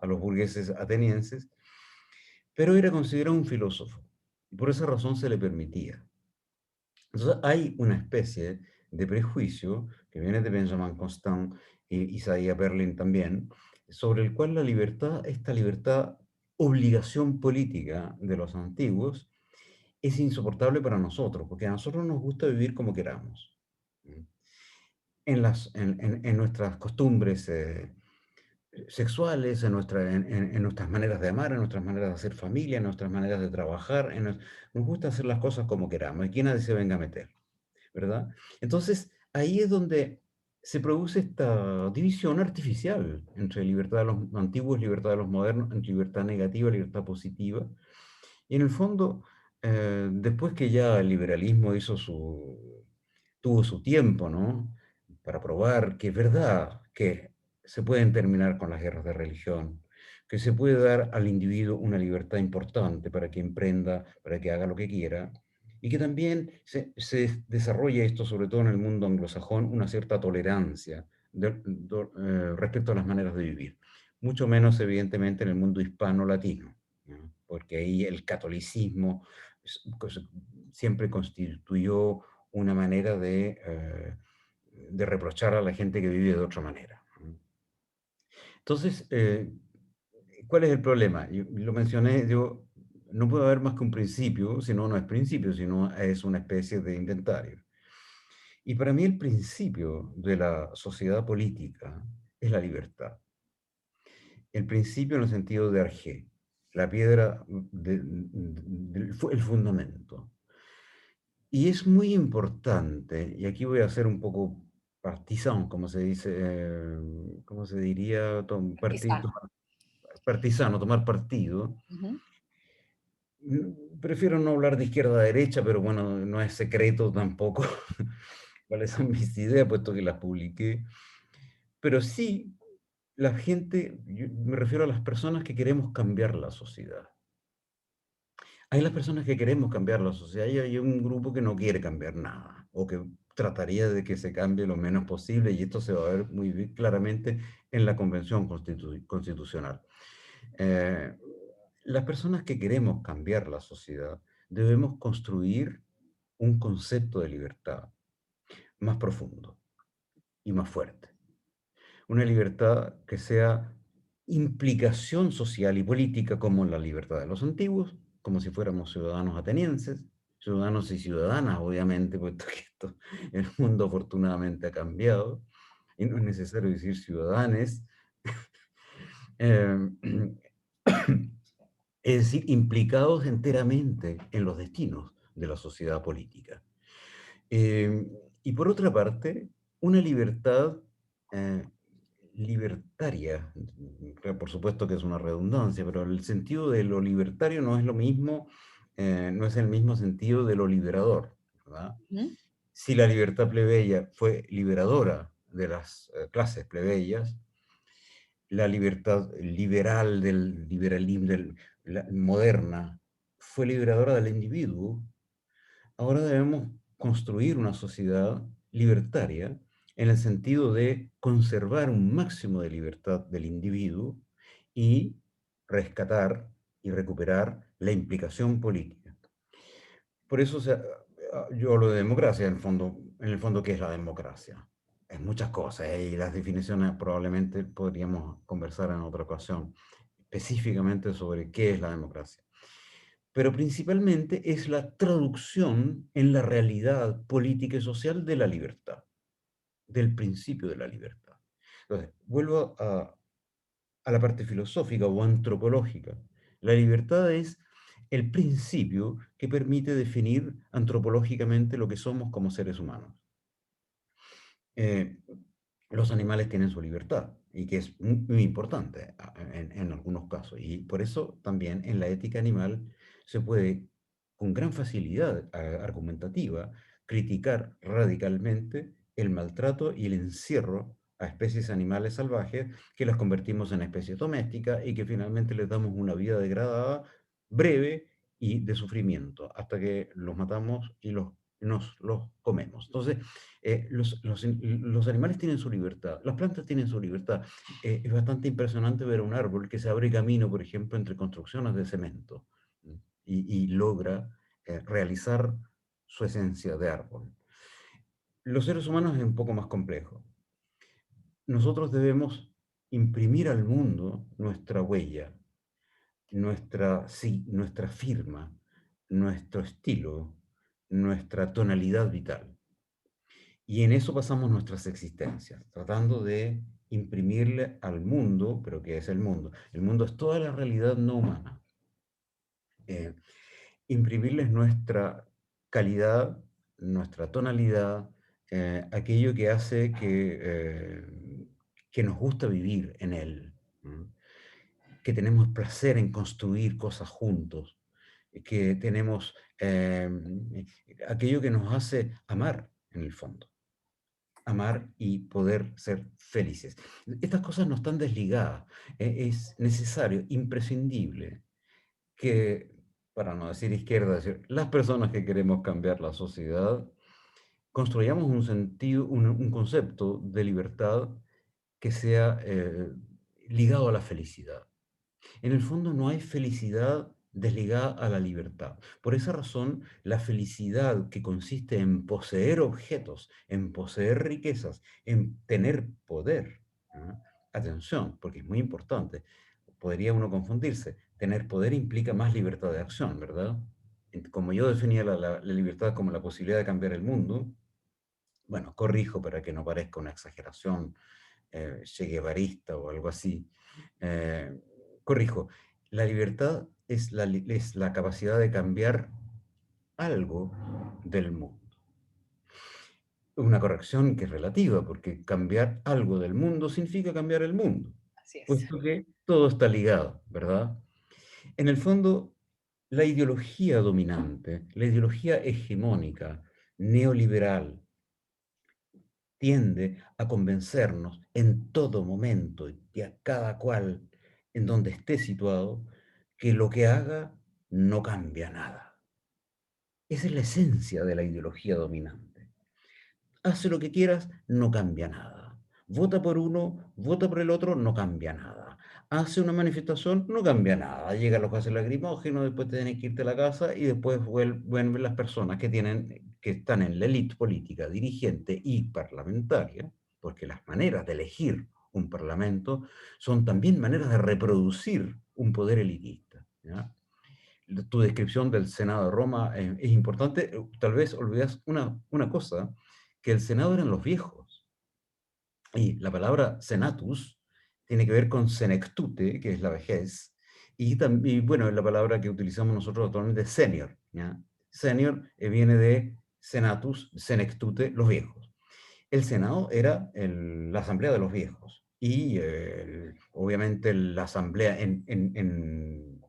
los burgueses atenienses, pero era considerado un filósofo y por esa razón se le permitía. Entonces hay una especie de prejuicio que viene de Benjamin Constant y Isaiah Berlin también, sobre el cual la libertad, esta libertad, obligación política de los antiguos, es insoportable para nosotros, porque a nosotros nos gusta vivir como queramos. ¿Mm? En nuestras costumbres sexuales, en nuestras maneras de amar, en nuestras maneras de hacer familia, en nuestras maneras de trabajar, nos gusta hacer las cosas como queramos, y que nadie se venga a meter. ¿Verdad? Entonces, ahí es donde se produce esta división artificial entre libertad de los antiguos, libertad de los modernos, entre libertad negativa, libertad positiva. Y en el fondo, después que ya el liberalismo tuvo su tiempo, ¿no? Para probar que es verdad que se pueden terminar con las guerras de religión, que se puede dar al individuo una libertad importante para que emprenda, para que haga lo que quiera, y que también se desarrolla esto, sobre todo en el mundo anglosajón, una cierta tolerancia respecto a las maneras de vivir. Mucho menos, evidentemente, en el mundo hispano-latino, ¿no? Porque ahí el catolicismo siempre constituyó una manera de reprochar a la gente que vive de otra manera. Entonces, ¿cuál es el problema? Yo lo mencioné, yo, no puede haber más que un principio, si no, no es principio, sino es una especie de inventario. Y para mí el principio de la sociedad política es la libertad. El principio en el sentido de Argé, la piedra, el fundamento. Y es muy importante, y aquí voy a ser un poco partisano, como se dice, ¿cómo se diría? Quizá. Partisano, tomar partido. Ujú. Prefiero no hablar de izquierda a derecha, pero bueno, no es secreto tampoco cuáles son mis ideas, puesto que las publiqué. Pero sí, la gente, yo me refiero a las personas que queremos cambiar la sociedad. Hay las personas que queremos cambiar la sociedad y hay un grupo que no quiere cambiar nada, o que trataría de que se cambie lo menos posible, y esto se va a ver muy claramente en la Convención Constitucional. Eh, las personas que queremos cambiar la sociedad debemos construir un concepto de libertad más profundo y más fuerte. Una libertad que sea implicación social y política como la libertad de los antiguos, como si fuéramos ciudadanos atenienses, ciudadanos y ciudadanas, obviamente, puesto que el mundo afortunadamente ha cambiado, y no es necesario decir ciudadanes, eh, es decir, implicados enteramente en los destinos de la sociedad política. Eh, y por otra parte, una libertad eh, libertaria, por supuesto que es una redundancia, pero el sentido de lo libertario no es lo mismo, no es el mismo sentido de lo liberador, ¿verdad? Ujú. Si la libertad plebeya fue liberadora de las clases plebeyas, la libertad liberal del liberalismo moderna fue liberadora del individuo. Ahora debemos construir una sociedad libertaria en el sentido de conservar un máximo de libertad del individuo y rescatar y recuperar la implicación política. Por eso yo hablo de democracia, en el fondo, ¿qué es la democracia? Es muchas cosas, y las definiciones probablemente podríamos conversar en otra ocasión, específicamente sobre qué es la democracia. Pero principalmente es la traducción en la realidad política y social de la libertad, del principio de la libertad. Entonces, vuelvo a la parte filosófica o antropológica. La libertad es el principio que permite definir antropológicamente lo que somos como seres humanos. Eh, los animales tienen su libertad, y que es muy importante en algunos casos. Y por eso también en la ética animal se puede, con gran facilidad argumentativa, criticar radicalmente el maltrato y el encierro a especies animales salvajes, que las convertimos en especies domésticas y que finalmente les damos una vida degradada, breve y de sufrimiento, hasta que los matamos y nos los comemos. Entonces, los animales tienen su libertad, las plantas tienen su libertad. Es bastante impresionante ver un árbol que se abre camino, por ejemplo, entre construcciones de cemento, y logra realizar su esencia de árbol. Los seres humanos es un poco más complejo. Nosotros debemos imprimir al mundo nuestra huella, nuestra firma, nuestro estilo, nuestra tonalidad vital. Y en eso pasamos nuestras existencias, tratando de imprimirle al mundo, pero ¿qué es el mundo? El mundo es toda la realidad no humana. Eh, imprimirles nuestra calidad, nuestra tonalidad, aquello que hace que nos gusta vivir en él, ¿no? Que tenemos placer en construir cosas juntos, que tenemos aquello que nos hace amar en el fondo. Amar y poder ser felices. Estas cosas no están desligadas. Es necesario, imprescindible, que para no decir izquierda, decir, las personas que queremos cambiar la sociedad, construyamos un sentido, un concepto de libertad que sea ligado a la felicidad. En el fondo no hay felicidad desligada a la libertad. Por esa razón, la felicidad que consiste en poseer objetos, en poseer riquezas, en tener poder. ¿Ah? Atención, porque es muy importante. Podría uno confundirse. Tener poder implica más libertad de acción, ¿verdad? Como yo definía la libertad como la posibilidad de cambiar el mundo, bueno, corrijo para que no parezca una exageración che guevarista o algo así. Eh, corrijo, la libertad es la capacidad de cambiar algo del mundo. Una corrección que es relativa, porque cambiar algo del mundo significa cambiar el mundo, Así es. puesto que todo está ligado, ¿verdad? En el fondo, la ideología dominante, la ideología hegemónica, neoliberal, tiende a convencernos en todo momento y a cada cual en donde esté situado que lo que haga no cambia nada. Esa es la esencia de la ideología dominante. Hace lo que quieras, no cambia nada. Vota por uno, vota por el otro, no cambia nada. Hace una manifestación, no cambia nada. Llegan los gases lacrimógenos, después te tienes que irte a la casa y después vuelven las personas que están en la élite política, dirigente y parlamentaria, porque las maneras de elegir un parlamento son también maneras de reproducir un poder elitista. ¿Ya? Tu descripción del Senado de Roma es importante. Tal vez olvidas una cosa, que el Senado eran los viejos. Y la palabra senatus tiene que ver con senectute, que es la vejez, y bueno, es la palabra que utilizamos nosotros actualmente, senior. ¿Ya? Senior viene de senatus, senectute, los viejos. El Senado era la asamblea de los viejos, y obviamente la asamblea en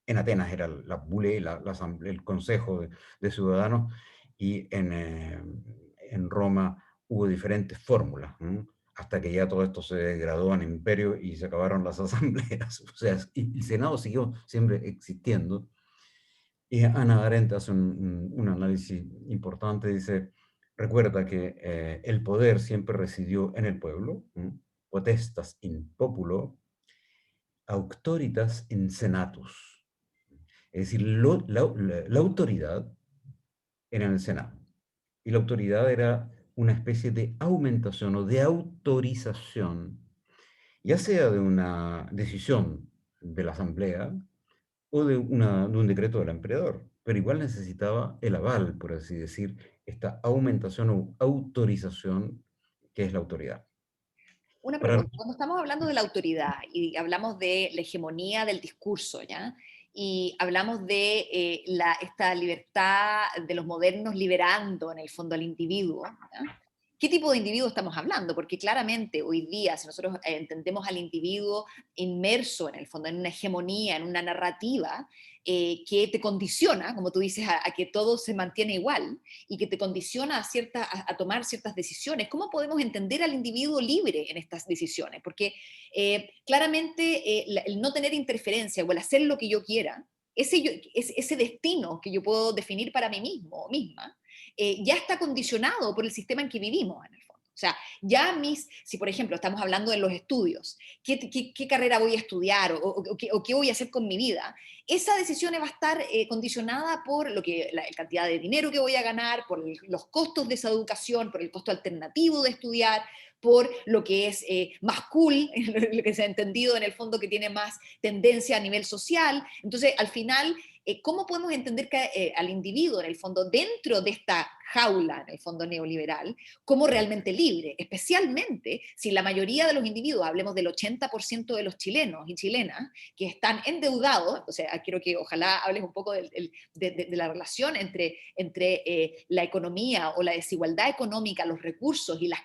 Atenas era la bule, el consejo de ciudadanos, y en Roma hubo diferentes fórmulas, ¿no? Hasta que ya todo esto se degradó en imperio y se acabaron las asambleas. O sea, y el Senado siguió siempre existiendo. Y Ana Arendt hace un análisis importante, dice, recuerda que el poder siempre residió en el pueblo, potestas in populo, auctoritas in senatus. Es decir, la autoridad era en el Senado. Y la autoridad era una especie de aumentación o de autorización, ya sea de una decisión de la Asamblea o de un decreto del emperador, pero igual necesitaba el aval, por así decir, esta aumentación o autorización que es la autoridad. Una Para, pregunta, cuando estamos hablando de la autoridad y hablamos de la hegemonía del discurso, ¿ya? Y hablamos de esta libertad de los modernos liberando en el fondo al individuo, ¿ya? ¿Qué tipo de individuo estamos hablando? Porque claramente hoy día, si nosotros entendemos al individuo inmerso en el fondo, en una hegemonía, en una narrativa que te condiciona, como tú dices, a que todo se mantiene igual y que te condiciona a tomar ciertas decisiones, ¿cómo podemos entender al individuo libre en estas decisiones? Porque claramente el no tener interferencia o el hacer lo que yo quiera, ese destino que yo puedo definir para mí mismo o misma, ya está condicionado por el sistema en que vivimos, en el fondo. O sea, si por ejemplo estamos hablando de los estudios, ¿qué carrera voy a estudiar o qué voy a hacer con mi vida? Esa decisión va a estar condicionada por la cantidad de dinero que voy a ganar, por los costos de esa educación, por el costo alternativo de estudiar, por lo que es más cool, lo que se ha entendido en el fondo que tiene más tendencia a nivel social. Entonces, al final, ¿cómo podemos entender que al individuo, en el fondo, dentro de esta jaula, en el fondo neoliberal, como realmente libre? Especialmente si la mayoría de los individuos, hablemos del 80% de los chilenos y chilenas, que están endeudados, o sea, quiero que ojalá hables un poco de la relación entre la economía o la desigualdad económica, los recursos y la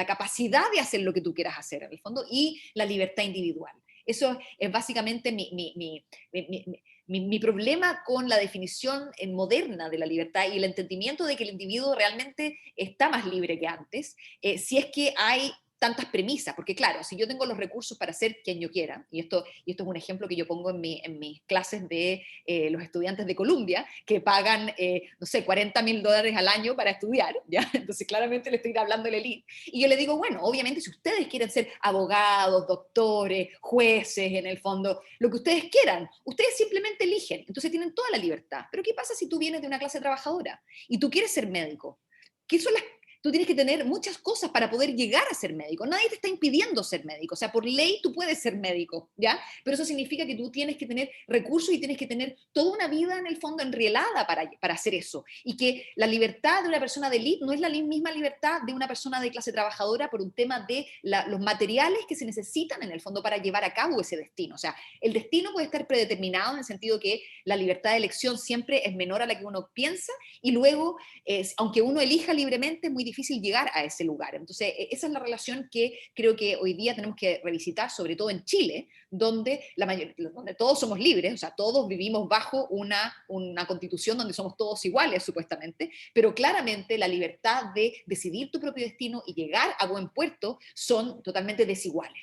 capacidad de hacer lo que tú quieras hacer, en el fondo, y la libertad individual. Eso es básicamente mi problema con la definición moderna de la libertad y el entendimiento de que el individuo realmente está más libre que antes, si es que hay tantas premisas, porque claro, si yo tengo los recursos para ser quien yo quiera, y esto es un ejemplo que yo pongo en mis clases de los estudiantes de Columbia, que pagan, no sé, $40.000 al año para estudiar, ¿ya? Entonces claramente le estoy hablando de la elite, y yo le digo, bueno, obviamente si ustedes quieren ser abogados, doctores, jueces, en el fondo, lo que ustedes quieran, ustedes simplemente eligen, entonces tienen toda la libertad. Pero ¿qué pasa si tú vienes de una clase trabajadora y tú quieres ser médico? ¿Qué son las Tú tienes que tener muchas cosas para poder llegar a ser médico. Nadie te está impidiendo ser médico. O sea, por ley tú puedes ser médico, ¿ya? Pero eso significa que tú tienes que tener recursos y tienes que tener toda una vida en el fondo enrielada para hacer eso. Y que la libertad de una persona de élite no es la misma libertad de una persona de clase trabajadora por un tema de los materiales que se necesitan en el fondo para llevar a cabo ese destino. O sea, el destino puede estar predeterminado en el sentido que la libertad de elección siempre es menor a la que uno piensa y luego, aunque uno elija libremente, es muy difícil llegar a ese lugar. Entonces, esa es la relación que creo que hoy día tenemos que revisitar, sobre todo en Chile, donde todos somos libres, o sea, todos vivimos bajo una constitución donde somos todos iguales, supuestamente, pero claramente la libertad de decidir tu propio destino y llegar a buen puerto son totalmente desiguales.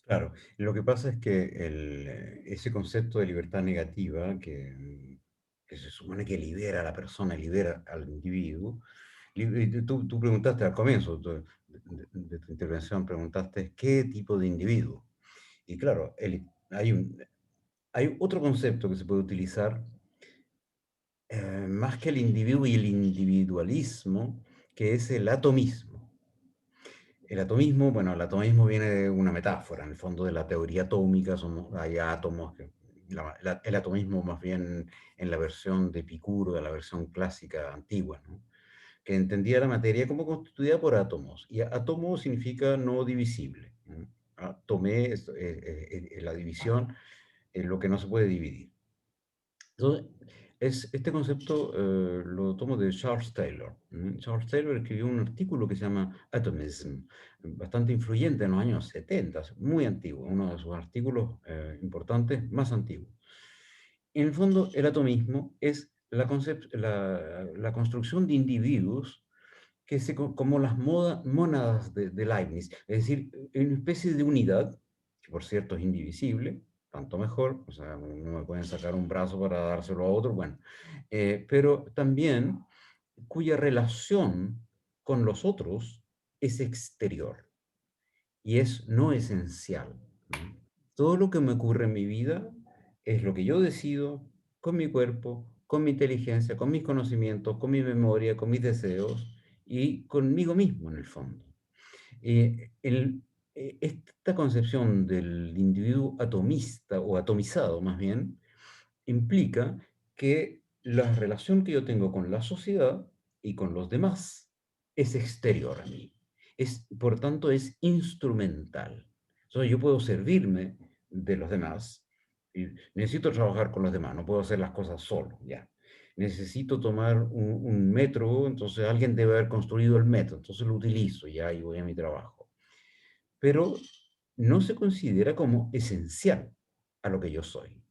Claro, lo que pasa es que ese concepto de libertad negativa, que se supone que libera a la persona, libera al individuo, tú preguntaste al comienzo de tu intervención, preguntaste qué tipo de individuo. Y claro, hay otro concepto que se puede utilizar más que el individuo y el individualismo, que es el atomismo. El atomismo, bueno, el atomismo viene de una metáfora, en el fondo de la teoría atómica, hay átomos, el atomismo más bien en la versión de Epicuro, de la versión clásica antigua, ¿no? Que entendía la materia como constituida por átomos, y átomo significa no divisible, ¿no? Tomé la división en lo que no se puede dividir. Entonces, este concepto lo tomo de Charles Taylor. Charles Taylor escribió un artículo que se llama Atomism, bastante influyente en los años 70, muy antiguo, uno de sus artículos importantes más antiguos. En el fondo, el atomismo es la construcción de individuos como las mónadas de Leibniz, es decir, una especie de unidad, que por cierto es indivisible, tanto mejor, o sea, no me pueden sacar un brazo para dárselo a otro, bueno, pero también cuya relación con los otros es exterior y es no esencial, ¿no? Todo lo que me ocurre en mi vida es lo que yo decido con mi cuerpo, con mi inteligencia, con mis conocimientos, con mi memoria, con mis deseos y conmigo mismo en el fondo. Esta concepción del individuo atomista o atomizado más bien implica que la relación que yo tengo con la sociedad y con los demás es exterior a mí. Por tanto, es instrumental. Entonces, yo puedo servirme de los demás. Y necesito trabajar con los demás, no puedo hacer las cosas solo, ya. Necesito tomar un metro, entonces alguien debe haber construido el metro, entonces lo utilizo ya y voy a mi trabajo. Pero no se considera como esencial a lo que yo soy.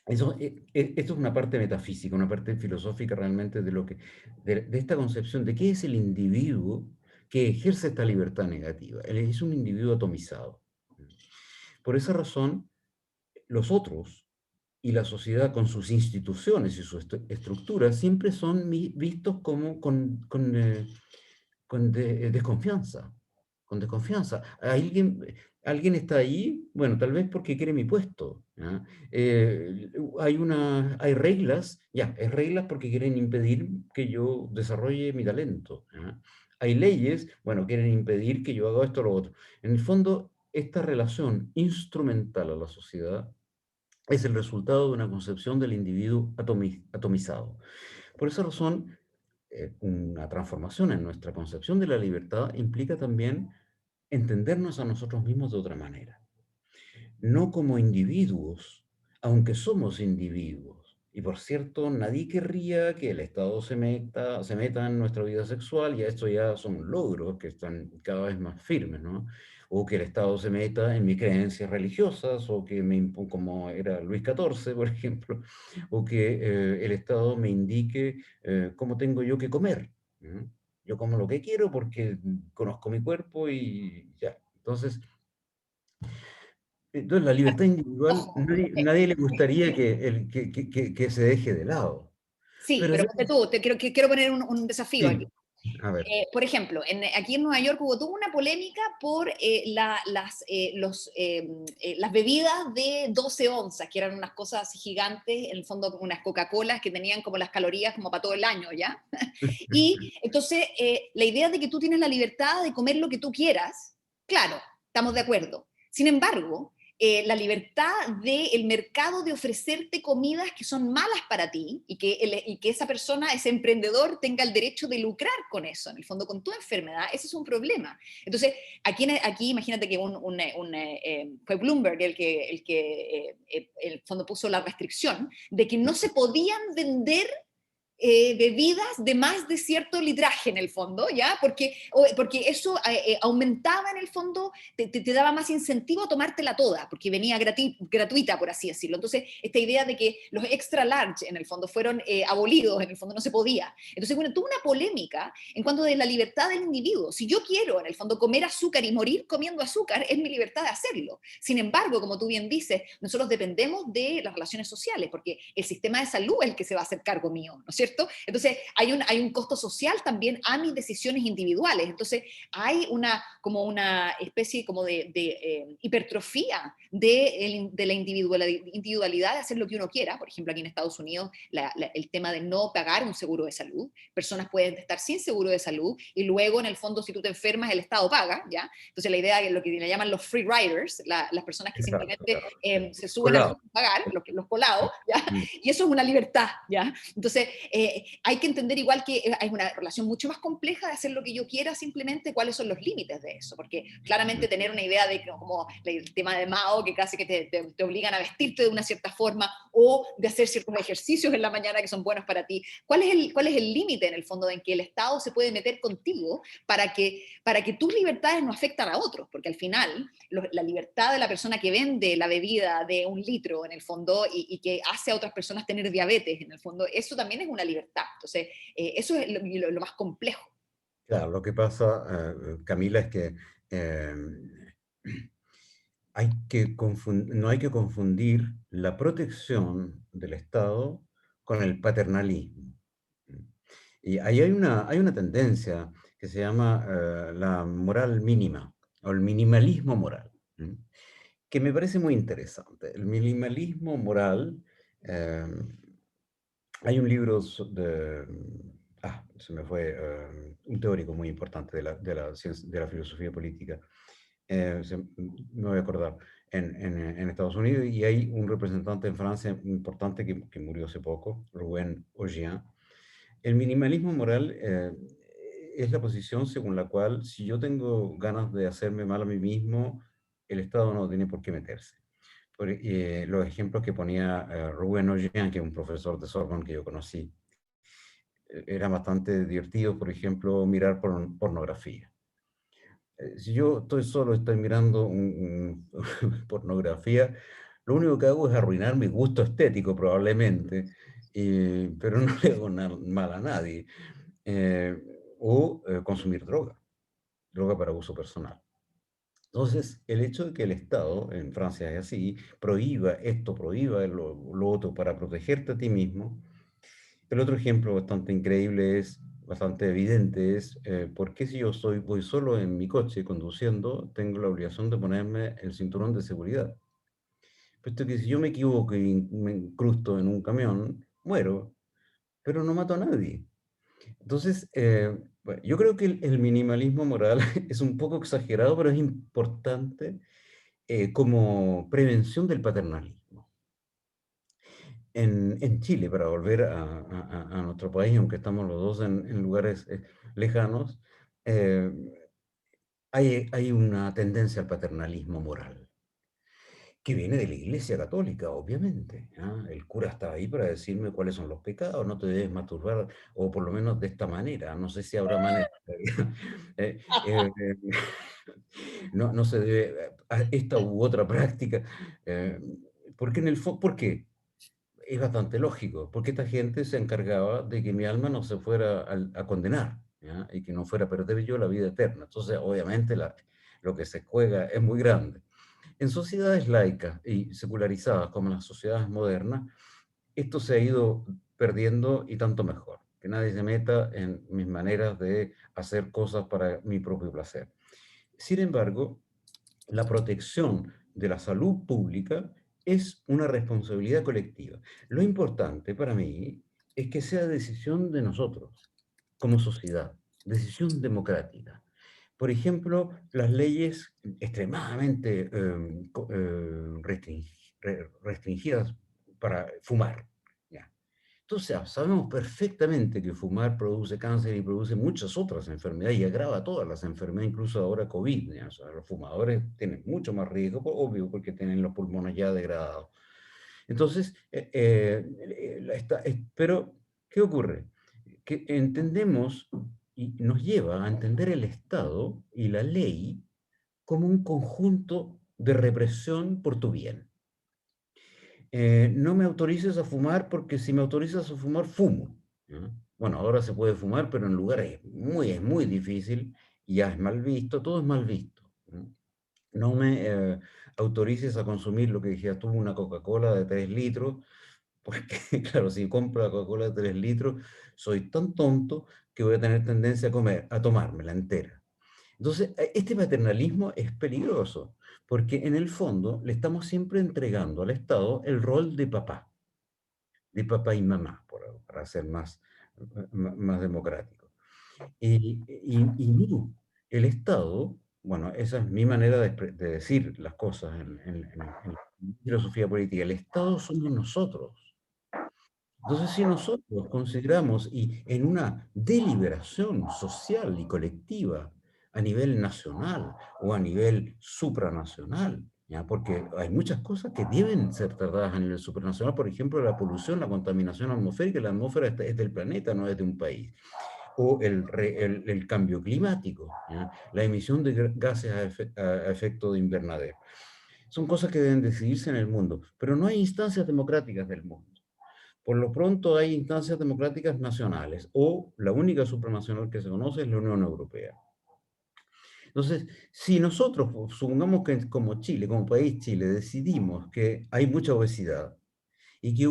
Esto es una parte metafísica, una parte filosófica realmente de esta concepción de qué es el individuo que ejerce esta libertad negativa. Él es un individuo atomizado. Por esa razón, los otros y la sociedad con sus instituciones y sus estructuras siempre son vistos como con desconfianza, con desconfianza. Alguien está ahí, bueno, tal vez porque quiere mi puesto, ¿ya? Hay reglas, ya, hay reglas porque quieren impedir que yo desarrolle mi talento, ¿ya? Hay leyes, bueno, quieren impedir que yo haga esto o lo otro. En el fondo, esta relación instrumental a la sociedad es el resultado de una concepción del individuo atomizado. Por esa razón, una transformación en nuestra concepción de la libertad implica también entendernos a nosotros mismos de otra manera. No como individuos, aunque somos individuos. Y por cierto, nadie querría que el Estado se meta en nuestra vida sexual, y esto ya son logros que están cada vez más firmes, ¿no? O que el Estado se meta en mis creencias religiosas, o que como era Luis XIV, por ejemplo, o que el Estado me indique cómo tengo yo que comer, ¿no? Yo como lo que quiero porque conozco mi cuerpo y ya. Entonces la libertad individual, Ojo, nadie le gustaría que se deje de lado. sí, Pero pero yo, ponte tú, quiero poner un desafío aquí. sí, a ver, Por ejemplo, aquí en Nueva York hubo toda una polémica por las bebidas de 12 onzas, que eran unas cosas así gigantes, en el fondo como unas Coca-Colas que tenían como las calorías como para todo el año, ¿ya? Y entonces, la idea de que tú tienes la libertad de comer lo que tú quieras, claro, estamos de acuerdo. Sin embargo, la libertad del mercado de ofrecerte comidas que son malas para ti y que esa persona, ese emprendedor, tenga el derecho de lucrar con eso, en el fondo con tu enfermedad, ese es un problema. Entonces, aquí imagínate que fue Bloomberg el fondo puso la restricción de que no se podían vender bebidas de más de cierto litraje en el fondo, ¿ya? Porque eso aumentaba en el fondo, te daba más incentivo a tomártela toda, porque venía gratuita, por así decirlo. Entonces, esta idea de que los extra large en el fondo fueron abolidos, en el fondo no se podía. Entonces, bueno, tuvo una polémica en cuanto de la libertad del individuo. Si yo quiero, en el fondo, comer azúcar y morir comiendo azúcar, es mi libertad de hacerlo. Sin embargo, como tú bien dices, nosotros dependemos de las relaciones sociales, porque el sistema de salud es el que se va a hacer cargo mío, ¿no es cierto? Entonces, hay un costo social también a mis decisiones individuales. Entonces, hay como una especie como de hipertrofía de la individualidad de hacer lo que uno quiera. Por ejemplo, aquí en Estados Unidos, el tema de no pagar un seguro de salud. Personas pueden estar sin seguro de salud y luego, en el fondo, si tú te enfermas, el Estado paga, ¿ya? Entonces, la idea es lo que le llaman los free riders, las personas que exacto, simplemente claro. se suben a Colado. pagar, los colados, ¿ya? Mm. Y eso es una libertad, ¿ya? Entonces, hay que entender igual que hay una relación mucho más compleja de hacer lo que yo quiera, simplemente cuáles son los límites de eso, porque claramente tener una idea de como el tema de Mao, que casi que te obligan a vestirte de una cierta forma o de hacer ciertos ejercicios en la mañana que son buenos para ti, cuál es el límite en el fondo en que el Estado se puede meter contigo para que tus libertades no afectan a otros? Porque al final la libertad de la persona que vende la bebida de 1 litro en el fondo y que hace a otras personas tener diabetes en el fondo, eso también es una libertad. Entonces, eso es lo más complejo. Claro, lo que pasa, Camila, es que eh, no hay que confundir la protección del Estado con el paternalismo. Y ahí hay una tendencia que se llama la moral mínima o el minimalismo moral, ¿m? Que me parece muy interesante. El minimalismo moral, eh, hay un libro se me fue, un teórico muy importante de la filosofía política, me voy a acordar, en Estados Unidos, y hay un representante en Francia importante que murió hace poco, Rubén Ogier. El minimalismo moral es la posición según la cual si yo tengo ganas de hacerme mal a mí mismo, el Estado no tiene por qué meterse. Los ejemplos que ponía Rubén Ogier, que es un profesor de Sorbonne que yo conocí, eran bastante divertidos. Por ejemplo, mirar pornografía. Si yo estoy solo, estoy mirando pornografía, lo único que hago es arruinar mi gusto estético probablemente, pero no le hago mal a nadie. O consumir droga para uso personal. Entonces, el hecho de que el Estado, en Francia es así, prohíba esto, prohíba lo otro para protegerte a ti mismo. El otro ejemplo bastante increíble bastante evidente, ¿por qué si voy solo en mi coche conduciendo, tengo la obligación de ponerme el cinturón de seguridad? Puesto que si yo me equivoco y me incrusto en un camión, muero, pero no mato a nadie. Entonces, bueno, yo creo que el minimalismo moral es un poco exagerado, pero es importante como prevención del paternalismo. En Chile, para volver a nuestro país, aunque estamos los dos en lugares lejanos, eh, hay una tendencia al paternalismo moral, que viene de la Iglesia Católica, obviamente. ¿Ah? El cura está ahí para decirme cuáles son los pecados, no te debes masturbar, o por lo menos de esta manera, no sé si habrá manera. Eh, eh, no se debe a esta u otra práctica, eh, porque en el fondo, ¿por qué? Es bastante lógico, porque esta gente se encargaba de que mi alma no se fuera a condenar. ¿ya? Y que no fuera a perder yo la vida eterna. Entonces, obviamente, lo que se juega es muy grande. En sociedades laicas y secularizadas como las sociedades modernas, esto se ha ido perdiendo y tanto mejor. Que nadie se meta en mis maneras de hacer cosas para mi propio placer. Sin embargo, la protección de la salud pública es una responsabilidad colectiva. Lo importante para mí es que sea decisión de nosotros, como sociedad, decisión democrática. Por ejemplo, las leyes extremadamente restringidas para fumar. ¿Ya? Entonces, sabemos perfectamente que fumar produce cáncer y produce muchas otras enfermedades y agrava todas las enfermedades, incluso ahora COVID. ¿Ya? O sea, los fumadores tienen mucho más riesgo, obvio, porque tienen los pulmones ya degradados. Entonces, pero, ¿qué ocurre? Que entendemos y nos lleva a entender el Estado y la ley como un conjunto de represión por tu bien. No me autorices a fumar porque si me autorizas a fumar, fumo. ¿No? Bueno, ahora se puede fumar, pero en lugares es muy difícil, y ya es mal visto, todo es mal visto. ¿No? No me autorices a consumir lo que decías tú, una Coca-Cola de 3 litros, porque claro, si compro la Coca-Cola de 3 litros, soy tan tonto que voy a tener tendencia a tomármela entera. Entonces, este paternalismo es peligroso, porque en el fondo le estamos siempre entregando al Estado el rol de papá y mamá, para ser más democrático. Y no, el Estado, bueno, esa es mi manera de decir las cosas en la filosofía política, el Estado somos nosotros. Entonces, si nosotros consideramos, y en una deliberación social y colectiva a nivel nacional o a nivel supranacional, ¿ya? Porque hay muchas cosas que deben ser tratadas a nivel supranacional, por ejemplo, la polución, la contaminación atmosférica, la atmósfera es del planeta, no es de un país, o el cambio climático, ¿ya? La emisión de gases a efecto de invernadero. Son cosas que deben decidirse en el mundo, pero no hay instancias democráticas del mundo. Por lo pronto hay instancias democráticas nacionales, o la única supranacional que se conoce es la Unión Europea. Entonces, si nosotros, supongamos que como Chile, como país Chile, decidimos que hay mucha obesidad y que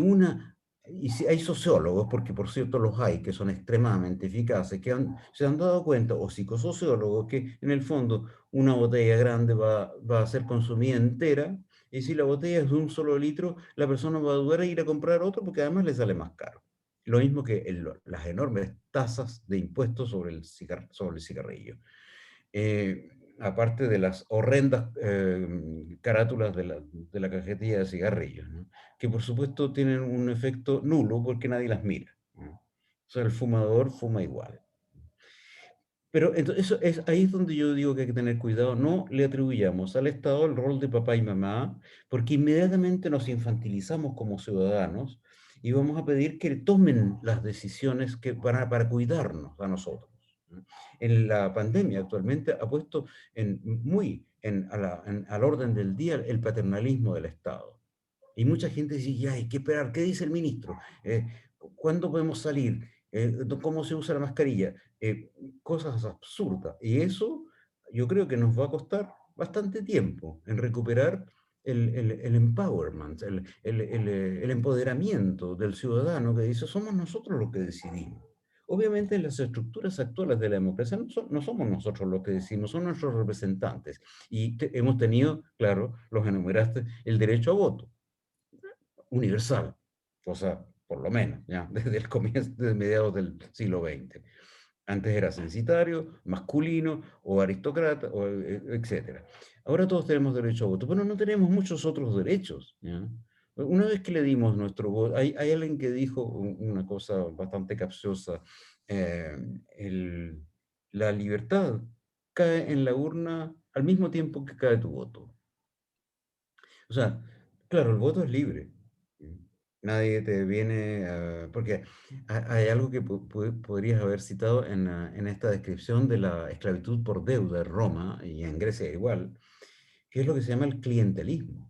y si hay sociólogos, porque por cierto los hay, que son extremadamente eficaces, que se han dado cuenta, o psicosociólogos, que en el fondo una botella grande va a ser consumida entera, y si la botella es de un solo litro, la persona va a dudar de ir a comprar otro porque además le sale más caro. Lo mismo que las enormes tasas de impuestos sobre sobre el cigarrillo. Aparte de las horrendas carátulas de la cajetilla de cigarrillos, ¿no? Que por supuesto tienen un efecto nulo porque nadie las mira, ¿no? O sea, el fumador fuma igual. Pero entonces, ahí es donde yo digo que hay que tener cuidado, no le atribuyamos al Estado el rol de papá y mamá, porque inmediatamente nos infantilizamos como ciudadanos y vamos a pedir que tomen las decisiones para cuidarnos a nosotros, ¿no? En la pandemia actualmente ha puesto al orden del día el paternalismo del Estado. Y mucha gente dice, ya hay que esperar, ¿qué dice el ministro? ¿Cuándo podemos salir? ¿Cómo se usa la mascarilla? Cosas absurdas. Y eso yo creo que nos va a costar bastante tiempo en recuperar el empowerment, el empoderamiento del ciudadano que dice, somos nosotros los que decidimos. Obviamente en las estructuras actuales de la democracia no somos nosotros los que decidimos, son nuestros representantes. Y hemos tenido, claro, los enumeraste, el derecho a voto universal, o sea, por lo menos, ya, desde el comienzo, desde mediados del siglo XX. Antes era censitario, masculino, o aristócrata, etc. Ahora todos tenemos derecho a voto, pero no tenemos muchos otros derechos, ¿ya? Una vez que le dimos nuestro voto, hay alguien que dijo una cosa bastante capciosa, eh, el, la libertad cae en la urna al mismo tiempo que cae tu voto. O sea, claro, el voto es libre. Nadie te viene porque hay algo que podrías haber citado en esta descripción de la esclavitud por deuda en Roma y en Grecia igual, que es lo que se llama el clientelismo.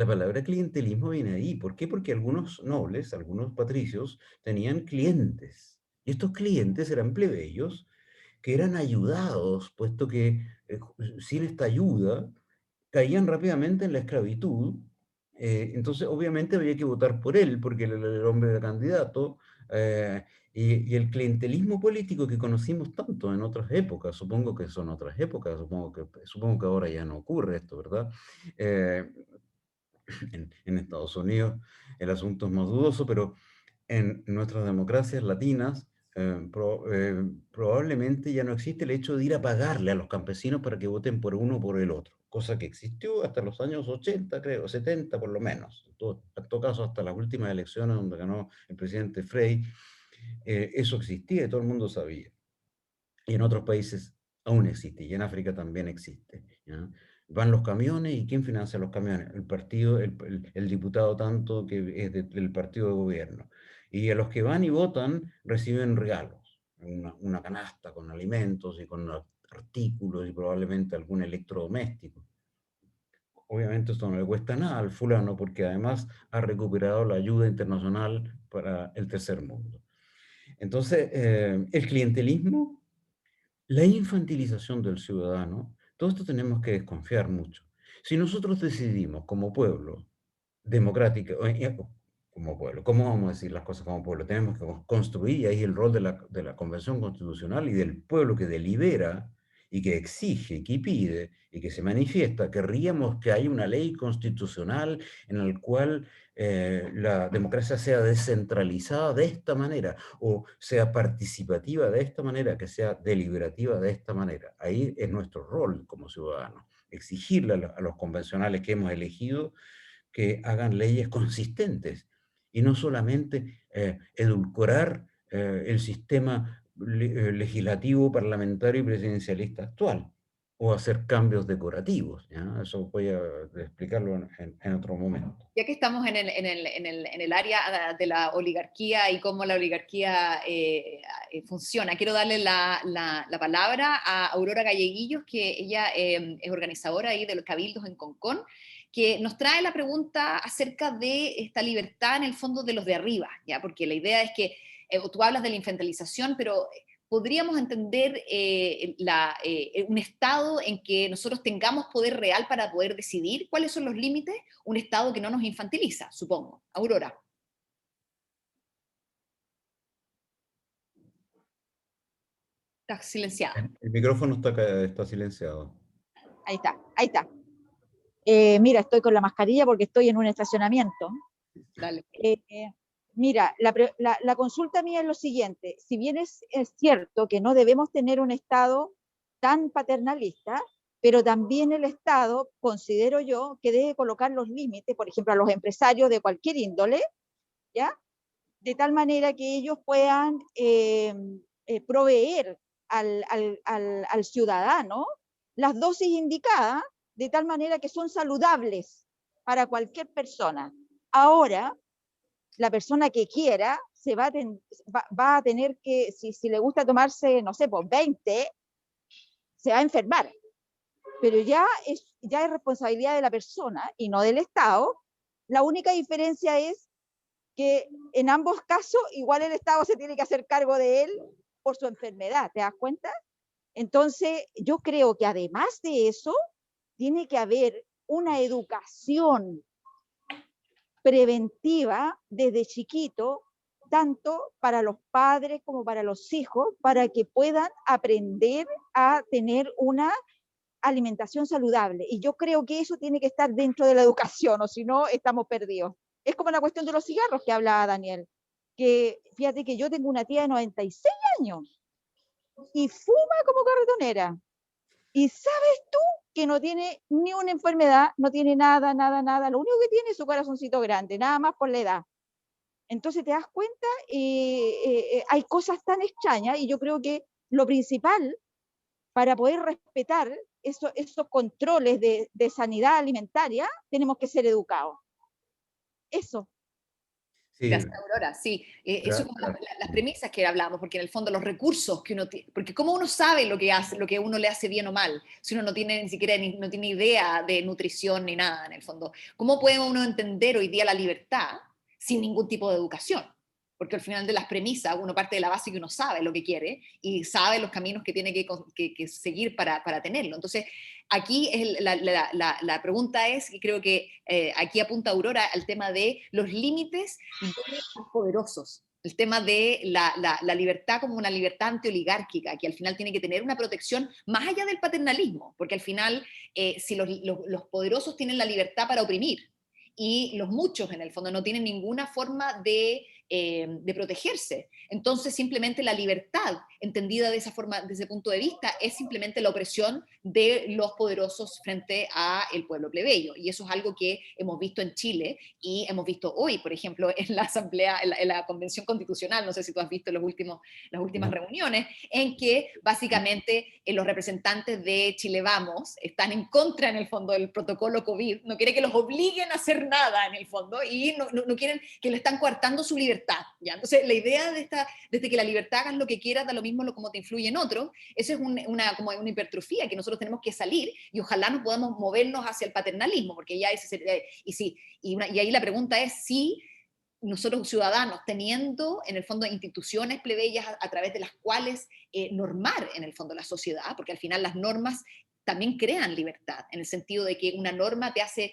La palabra clientelismo viene ahí. ¿Por qué? Porque algunos nobles, algunos patricios, tenían clientes. Y estos clientes eran plebeyos que eran ayudados, puesto que sin esta ayuda caían rápidamente en la esclavitud. Entonces obviamente había que votar por él, porque él era el hombre de candidato, y el clientelismo político que conocimos tanto en otras épocas, supongo que son otras épocas, supongo que ahora ya no ocurre esto, ¿verdad? Eh, en Estados Unidos el asunto es más dudoso, pero en nuestras democracias latinas probablemente ya no existe el hecho de ir a pagarle a los campesinos para que voten por uno o por el otro, cosa que existió hasta los años 80, creo, 70 por lo menos, en todo caso hasta las últimas elecciones donde ganó el presidente Frei, eso existía y todo el mundo sabía. Y en otros países aún existe, y en África también existe, ¿ya? Van los camiones, ¿y quién financia los camiones? El partido, el diputado tanto que es del partido de gobierno. Y a los que van y votan reciben regalos, una canasta con alimentos y con artículos y probablemente algún electrodoméstico. Obviamente esto no le cuesta nada al fulano porque además ha recuperado la ayuda internacional para el tercer mundo. Entonces, el clientelismo, la infantilización del ciudadano, todo esto tenemos que desconfiar mucho. Si nosotros decidimos como pueblo democrático, como pueblo, ¿cómo vamos a decir las cosas como pueblo? Tenemos que construir, y ahí el rol de la Convención Constitucional y del pueblo que delibera y que exige y que pide y que se manifiesta. Querríamos que haya una ley constitucional en la cual la democracia sea descentralizada de esta manera, o sea participativa de esta manera, que sea deliberativa de esta manera. Ahí es nuestro rol como ciudadanos, exigirle a los convencionales que hemos elegido que hagan leyes consistentes y no solamente edulcorar el sistema legislativo, parlamentario y presidencialista actual, o hacer cambios decorativos, ¿ya? Eso voy a explicarlo en otro momento. Ya que estamos en el área de la oligarquía y cómo la oligarquía funciona, quiero darle la palabra a Aurora Galleguillos, que ella es organizadora ahí de los cabildos en Concón, que nos trae la pregunta acerca de esta libertad en el fondo de los de arriba, ¿ya? Porque la idea es que tú hablas de la infantilización, pero podríamos entender un estado en que nosotros tengamos poder real para poder decidir cuáles son los límites, un estado que no nos infantiliza, supongo. Aurora. Estás silenciada. El micrófono está silenciado. Ahí está, ahí está. Mira, estoy con la mascarilla porque estoy en un estacionamiento. Dale. Mira, la consulta mía es lo siguiente. Si bien es cierto que no debemos tener un Estado tan paternalista, pero también el Estado, considero yo, que debe colocar los límites, por ejemplo, a los empresarios de cualquier índole, ¿ya? De tal manera que ellos puedan proveer al ciudadano las dosis indicadas, de tal manera que son saludables para cualquier persona. Ahora, la persona que quiera va a tener que, si le gusta tomarse, no sé, pues 20, se va a enfermar. Pero ya es responsabilidad de la persona y no del Estado. La única diferencia es que en ambos casos igual el Estado se tiene que hacer cargo de él por su enfermedad, ¿te das cuenta? Entonces, yo creo que además de eso, tiene que haber una educación preventiva desde chiquito, tanto para los padres como para los hijos, para que puedan aprender a tener una alimentación saludable. Y yo creo que eso tiene que estar dentro de la educación, o si no, estamos perdidos. Es como la cuestión de los cigarros que hablaba Daniel, que fíjate que yo tengo una tía de 96 años y fuma como carretonera. Y sabes tú que no tiene ni una enfermedad, no tiene nada, nada, nada. Lo único que tiene es su corazoncito grande, nada más por la edad. Entonces te das cuenta, hay cosas tan extrañas y yo creo que lo principal para poder respetar esos controles de sanidad alimentaria, tenemos que ser educados. Eso. Sí, Gracias, Aurora. Sí, eso como las premisas que hablamos, porque en el fondo los recursos que uno tiene, porque cómo uno sabe lo que hace, lo que uno le hace bien o mal, si uno no tiene ni siquiera no tiene idea de nutrición ni nada en el fondo. ¿Cómo puede uno entender hoy día la libertad sin ningún tipo de educación? porque al final de las premisas uno parte de la base que uno sabe lo que quiere y sabe los caminos que tiene que seguir para tenerlo. Entonces, aquí es la pregunta es, y creo que aquí apunta Aurora al tema de los límites de los poderosos. El tema de la libertad como una libertad antioligárquica, que al final tiene que tener una protección más allá del paternalismo, porque al final, si los poderosos tienen la libertad para oprimir, y los muchos en el fondo no tienen ninguna forma de protegerse. Entonces simplemente la libertad, entendida de esa forma, desde ese punto de vista, es simplemente la opresión de los poderosos frente al pueblo plebeyo. Y eso es algo que hemos visto en Chile y hemos visto hoy, por ejemplo, en la Asamblea, en la Convención Constitucional, no sé si tú has visto las últimas reuniones, en que básicamente los representantes de Chile Vamos están en contra, en el fondo, del protocolo COVID, no quiere que los obliguen a hacer nada, en el fondo, y no quieren, que le están coartando su libertad, ¿ya? Entonces, la idea desde que la libertad hagas lo que quieras, da lo mismo como te influye en otro, eso es como una hipertrofía que nosotros tenemos que salir, y ojalá nos podamos movernos hacia el paternalismo, porque ya ese sería, y ahí la pregunta es si nosotros ciudadanos, teniendo en el fondo instituciones plebeyas a través de las cuales normar en el fondo la sociedad, porque al final las normas también crean libertad, en el sentido de que una norma te hace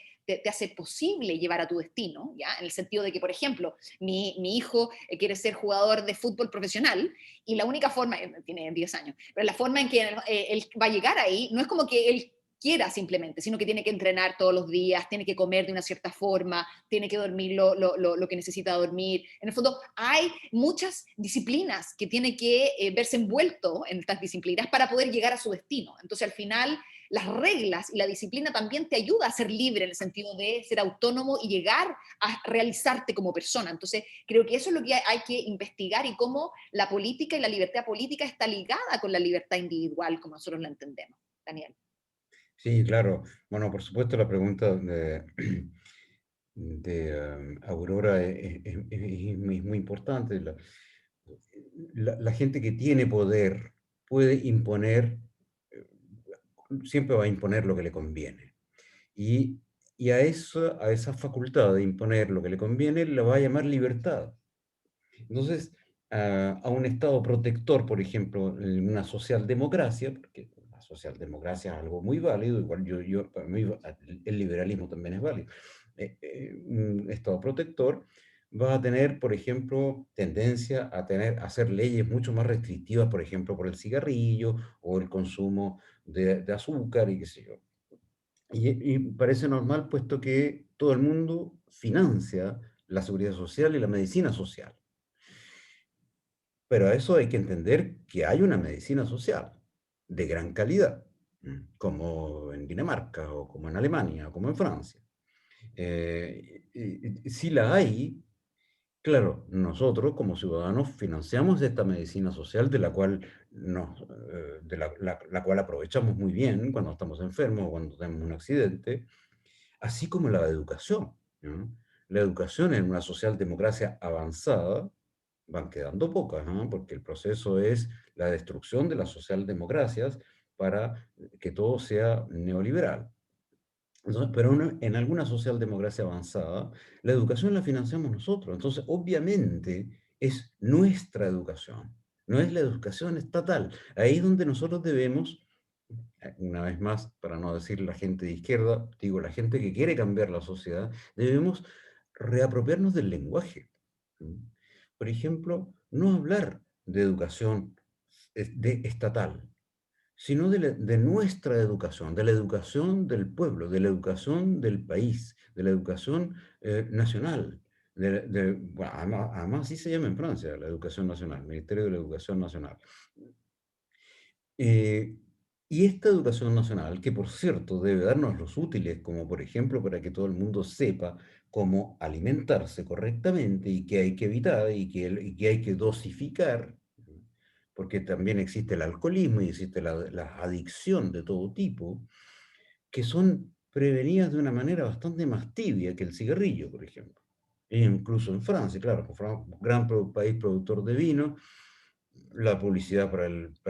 posible llevar a tu destino, ¿ya? En el sentido de que, por ejemplo, mi hijo quiere ser jugador de fútbol profesional y la única forma, tiene 10 años, pero la forma en que él va a llegar ahí no es como que él quiera simplemente, sino que tiene que entrenar todos los días, tiene que comer de una cierta forma, tiene que dormir lo que necesita dormir. En el fondo, hay muchas disciplinas que tiene que verse envuelto en estas disciplinas para poder llegar a su destino. Entonces, al final, las reglas y la disciplina también te ayuda a ser libre en el sentido de ser autónomo y llegar a realizarte como persona. Entonces, creo que eso es lo que hay que investigar y cómo la política y la libertad política está ligada con la libertad individual, como nosotros la entendemos. Daniel. Sí, claro. Bueno, por supuesto la pregunta Aurora es muy importante. La gente que tiene poder puede imponer, eh, siempre va a imponer lo que le conviene. Y, y a esa facultad de imponer lo que le conviene la va a llamar libertad. Entonces, a un Estado protector, por ejemplo, en una socialdemocracia, porque la socialdemocracia es algo muy válido, igual para mí el liberalismo también es válido, un Estado protector va a tener, por ejemplo, tendencia a hacer leyes mucho más restrictivas, por ejemplo, por el cigarrillo o el consumo de azúcar y qué sé yo. Y parece normal, puesto que todo el mundo financia la seguridad social y la medicina social. Pero a eso hay que entender que hay una medicina social de gran calidad, como en Dinamarca, o como en Alemania, o como en Francia. Si la hay, claro, nosotros como ciudadanos financiamos esta medicina social de la cual, la cual aprovechamos muy bien cuando estamos enfermos o cuando tenemos un accidente, así como la educación, ¿no? La educación en una socialdemocracia avanzada van quedando pocas, ¿no? Porque el proceso es la destrucción de las socialdemocracias para que todo sea neoliberal. Entonces, pero en alguna socialdemocracia avanzada, la educación la financiamos nosotros. Entonces, obviamente, es nuestra educación, no es la educación estatal. Ahí es donde nosotros debemos, una vez más, para no decir la gente de izquierda, digo la gente que quiere cambiar la sociedad, debemos reapropiarnos del lenguaje. ¿Sí? Por ejemplo, no hablar de educación estatal, sino de nuestra educación, de la educación del pueblo, de la educación del país, de la educación nacional. Bueno, además así se llama en Francia, la educación nacional, Ministerio de la Educación Nacional. Eh, y esta educación nacional, que por cierto debe darnos los útiles, como por ejemplo para que todo el mundo sepa cómo alimentarse correctamente y qué hay que evitar y que hay que dosificar, porque también existe el alcoholismo y existe la adicción de todo tipo, que son prevenidas de una manera bastante más tibia que el cigarrillo, por ejemplo. E incluso en Francia, claro, un gran país productor de vino, la publicidad para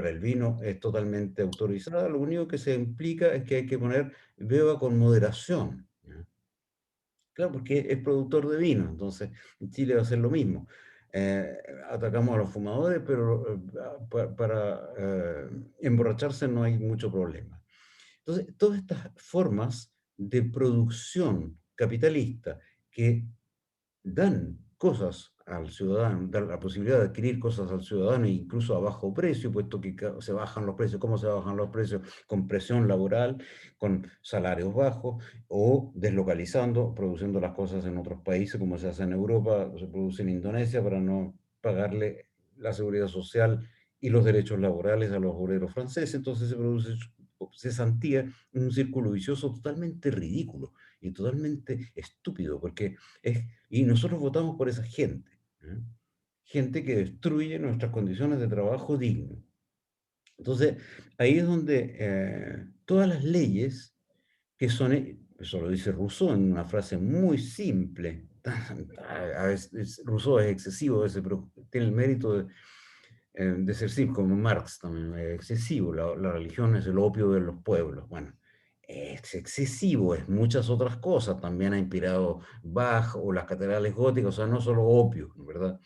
el vino es totalmente autorizada, lo único que se implica es que hay que poner beba con moderación, ¿ya? Claro, porque es productor de vino, entonces en Chile va a ser lo mismo. atacamos a los fumadores, pero para emborracharse no hay mucho problema. Entonces, todas estas formas de producción capitalista que dan cosas al ciudadano, dan la posibilidad de adquirir cosas al ciudadano incluso a bajo precio, puesto que se bajan los precios. ¿Cómo se bajan los precios? Con presión laboral, con salarios bajos, o deslocalizando, produciendo las cosas en otros países, como se hace en Europa, se produce en Indonesia, para no pagarle la seguridad social y los derechos laborales a los obreros franceses. Entonces se produce cesantía, un círculo vicioso totalmente ridículo y totalmente estúpido, porque y nosotros votamos por esa gente, ¿eh? Gente que destruye nuestras condiciones de trabajo digno. Entonces, ahí es donde todas las leyes que son, eso lo dice Rousseau en una frase muy simple, a veces Rousseau es excesivo a veces, pero tiene el mérito de ser simple, como Marx también, es excesivo, la religión es el opio de los pueblos. Bueno, es excesivo, es muchas otras cosas, también ha inspirado Bach o las catedrales góticas, o sea, no solo opio, ¿verdad?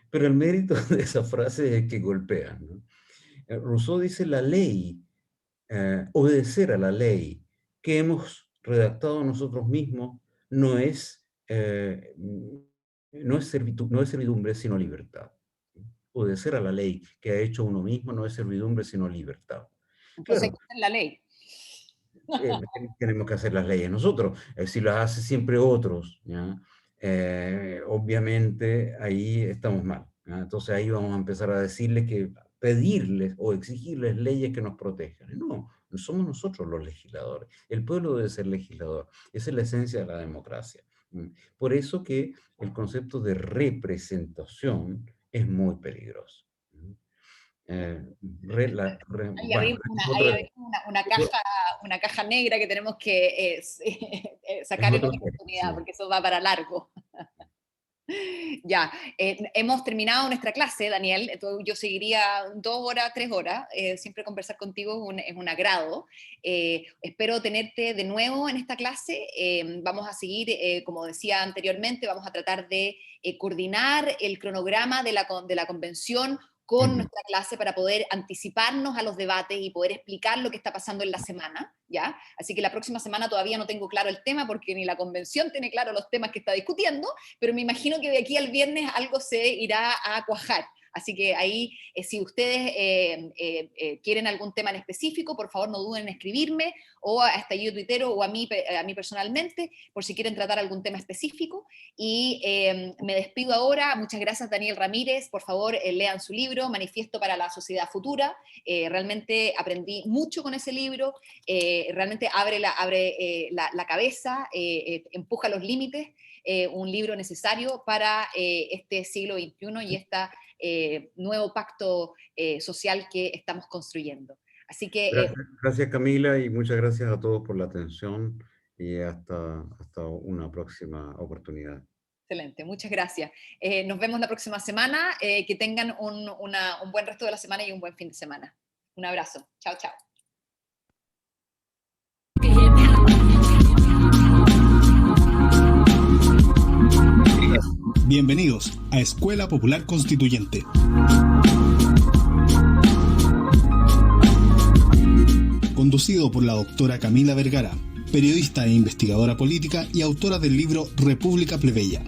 Pero el mérito de esa frase es que golpea, ¿no? Rousseau dice: la ley, obedecer a la ley que hemos redactado nosotros mismos no es servidumbre, sino libertad. Obedecer a la ley que ha hecho uno mismo no es servidumbre, sino libertad. Entonces hay que hacer la ley. Tenemos que hacer las leyes nosotros. Si las hace siempre otros, ¿ya? Obviamente ahí estamos mal, ¿ya? Entonces ahí vamos a empezar a decirles que pedirles o exigirles leyes que nos protejan. No, somos nosotros los legisladores. El pueblo debe ser legislador. Esa es la esencia de la democracia. Por eso que el concepto de representación es muy peligroso. Ahí abrimos una caja negra que tenemos que sacar en otra oportunidad, porque eso va para largo. Ya, hemos terminado nuestra clase, Daniel. Yo seguiría 2 horas, 3 horas. Siempre conversar contigo es un agrado. Espero tenerte de nuevo en esta clase. Vamos a seguir, como decía anteriormente, vamos a tratar de coordinar el cronograma de la convención con nuestra clase para poder anticiparnos a los debates y poder explicar lo que está pasando en la semana, ¿ya? Así que la próxima semana todavía no tengo claro el tema, porque ni la convención tiene claro los temas que está discutiendo, pero me imagino que de aquí al viernes algo se irá a cuajar. Así que ahí, si ustedes quieren algún tema en específico, por favor no duden en escribirme, o a Estallido Tuitero, o a mí personalmente, por si quieren tratar algún tema específico. Y me despido ahora. Muchas gracias, Daniel Ramírez. Por favor, lean su libro, Manifiesto para la Sociedad Futura. Realmente aprendí mucho con ese libro. Realmente abre la cabeza, empuja los límites. Un libro necesario para este siglo XXI y esta nuevo pacto social que estamos construyendo. Así que... Gracias, Camila, y muchas gracias a todos por la atención, y hasta una próxima oportunidad. Excelente, muchas gracias. Nos vemos la próxima semana. Que tengan un buen resto de la semana y un buen fin de semana. Un abrazo. Chao, chao. Bienvenidos a Escuela Popular Constituyente. Conducido por la doctora Camila Vergara, periodista e investigadora política y autora del libro República Plebeya.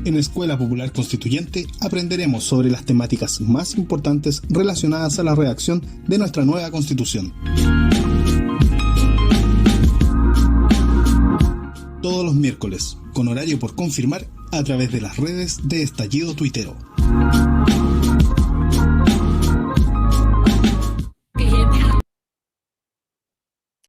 En Escuela Popular Constituyente aprenderemos sobre las temáticas más importantes relacionadas a la redacción de nuestra nueva Constitución. Todos los miércoles, con horario por confirmar, a través de las redes de Estallido Tuitero.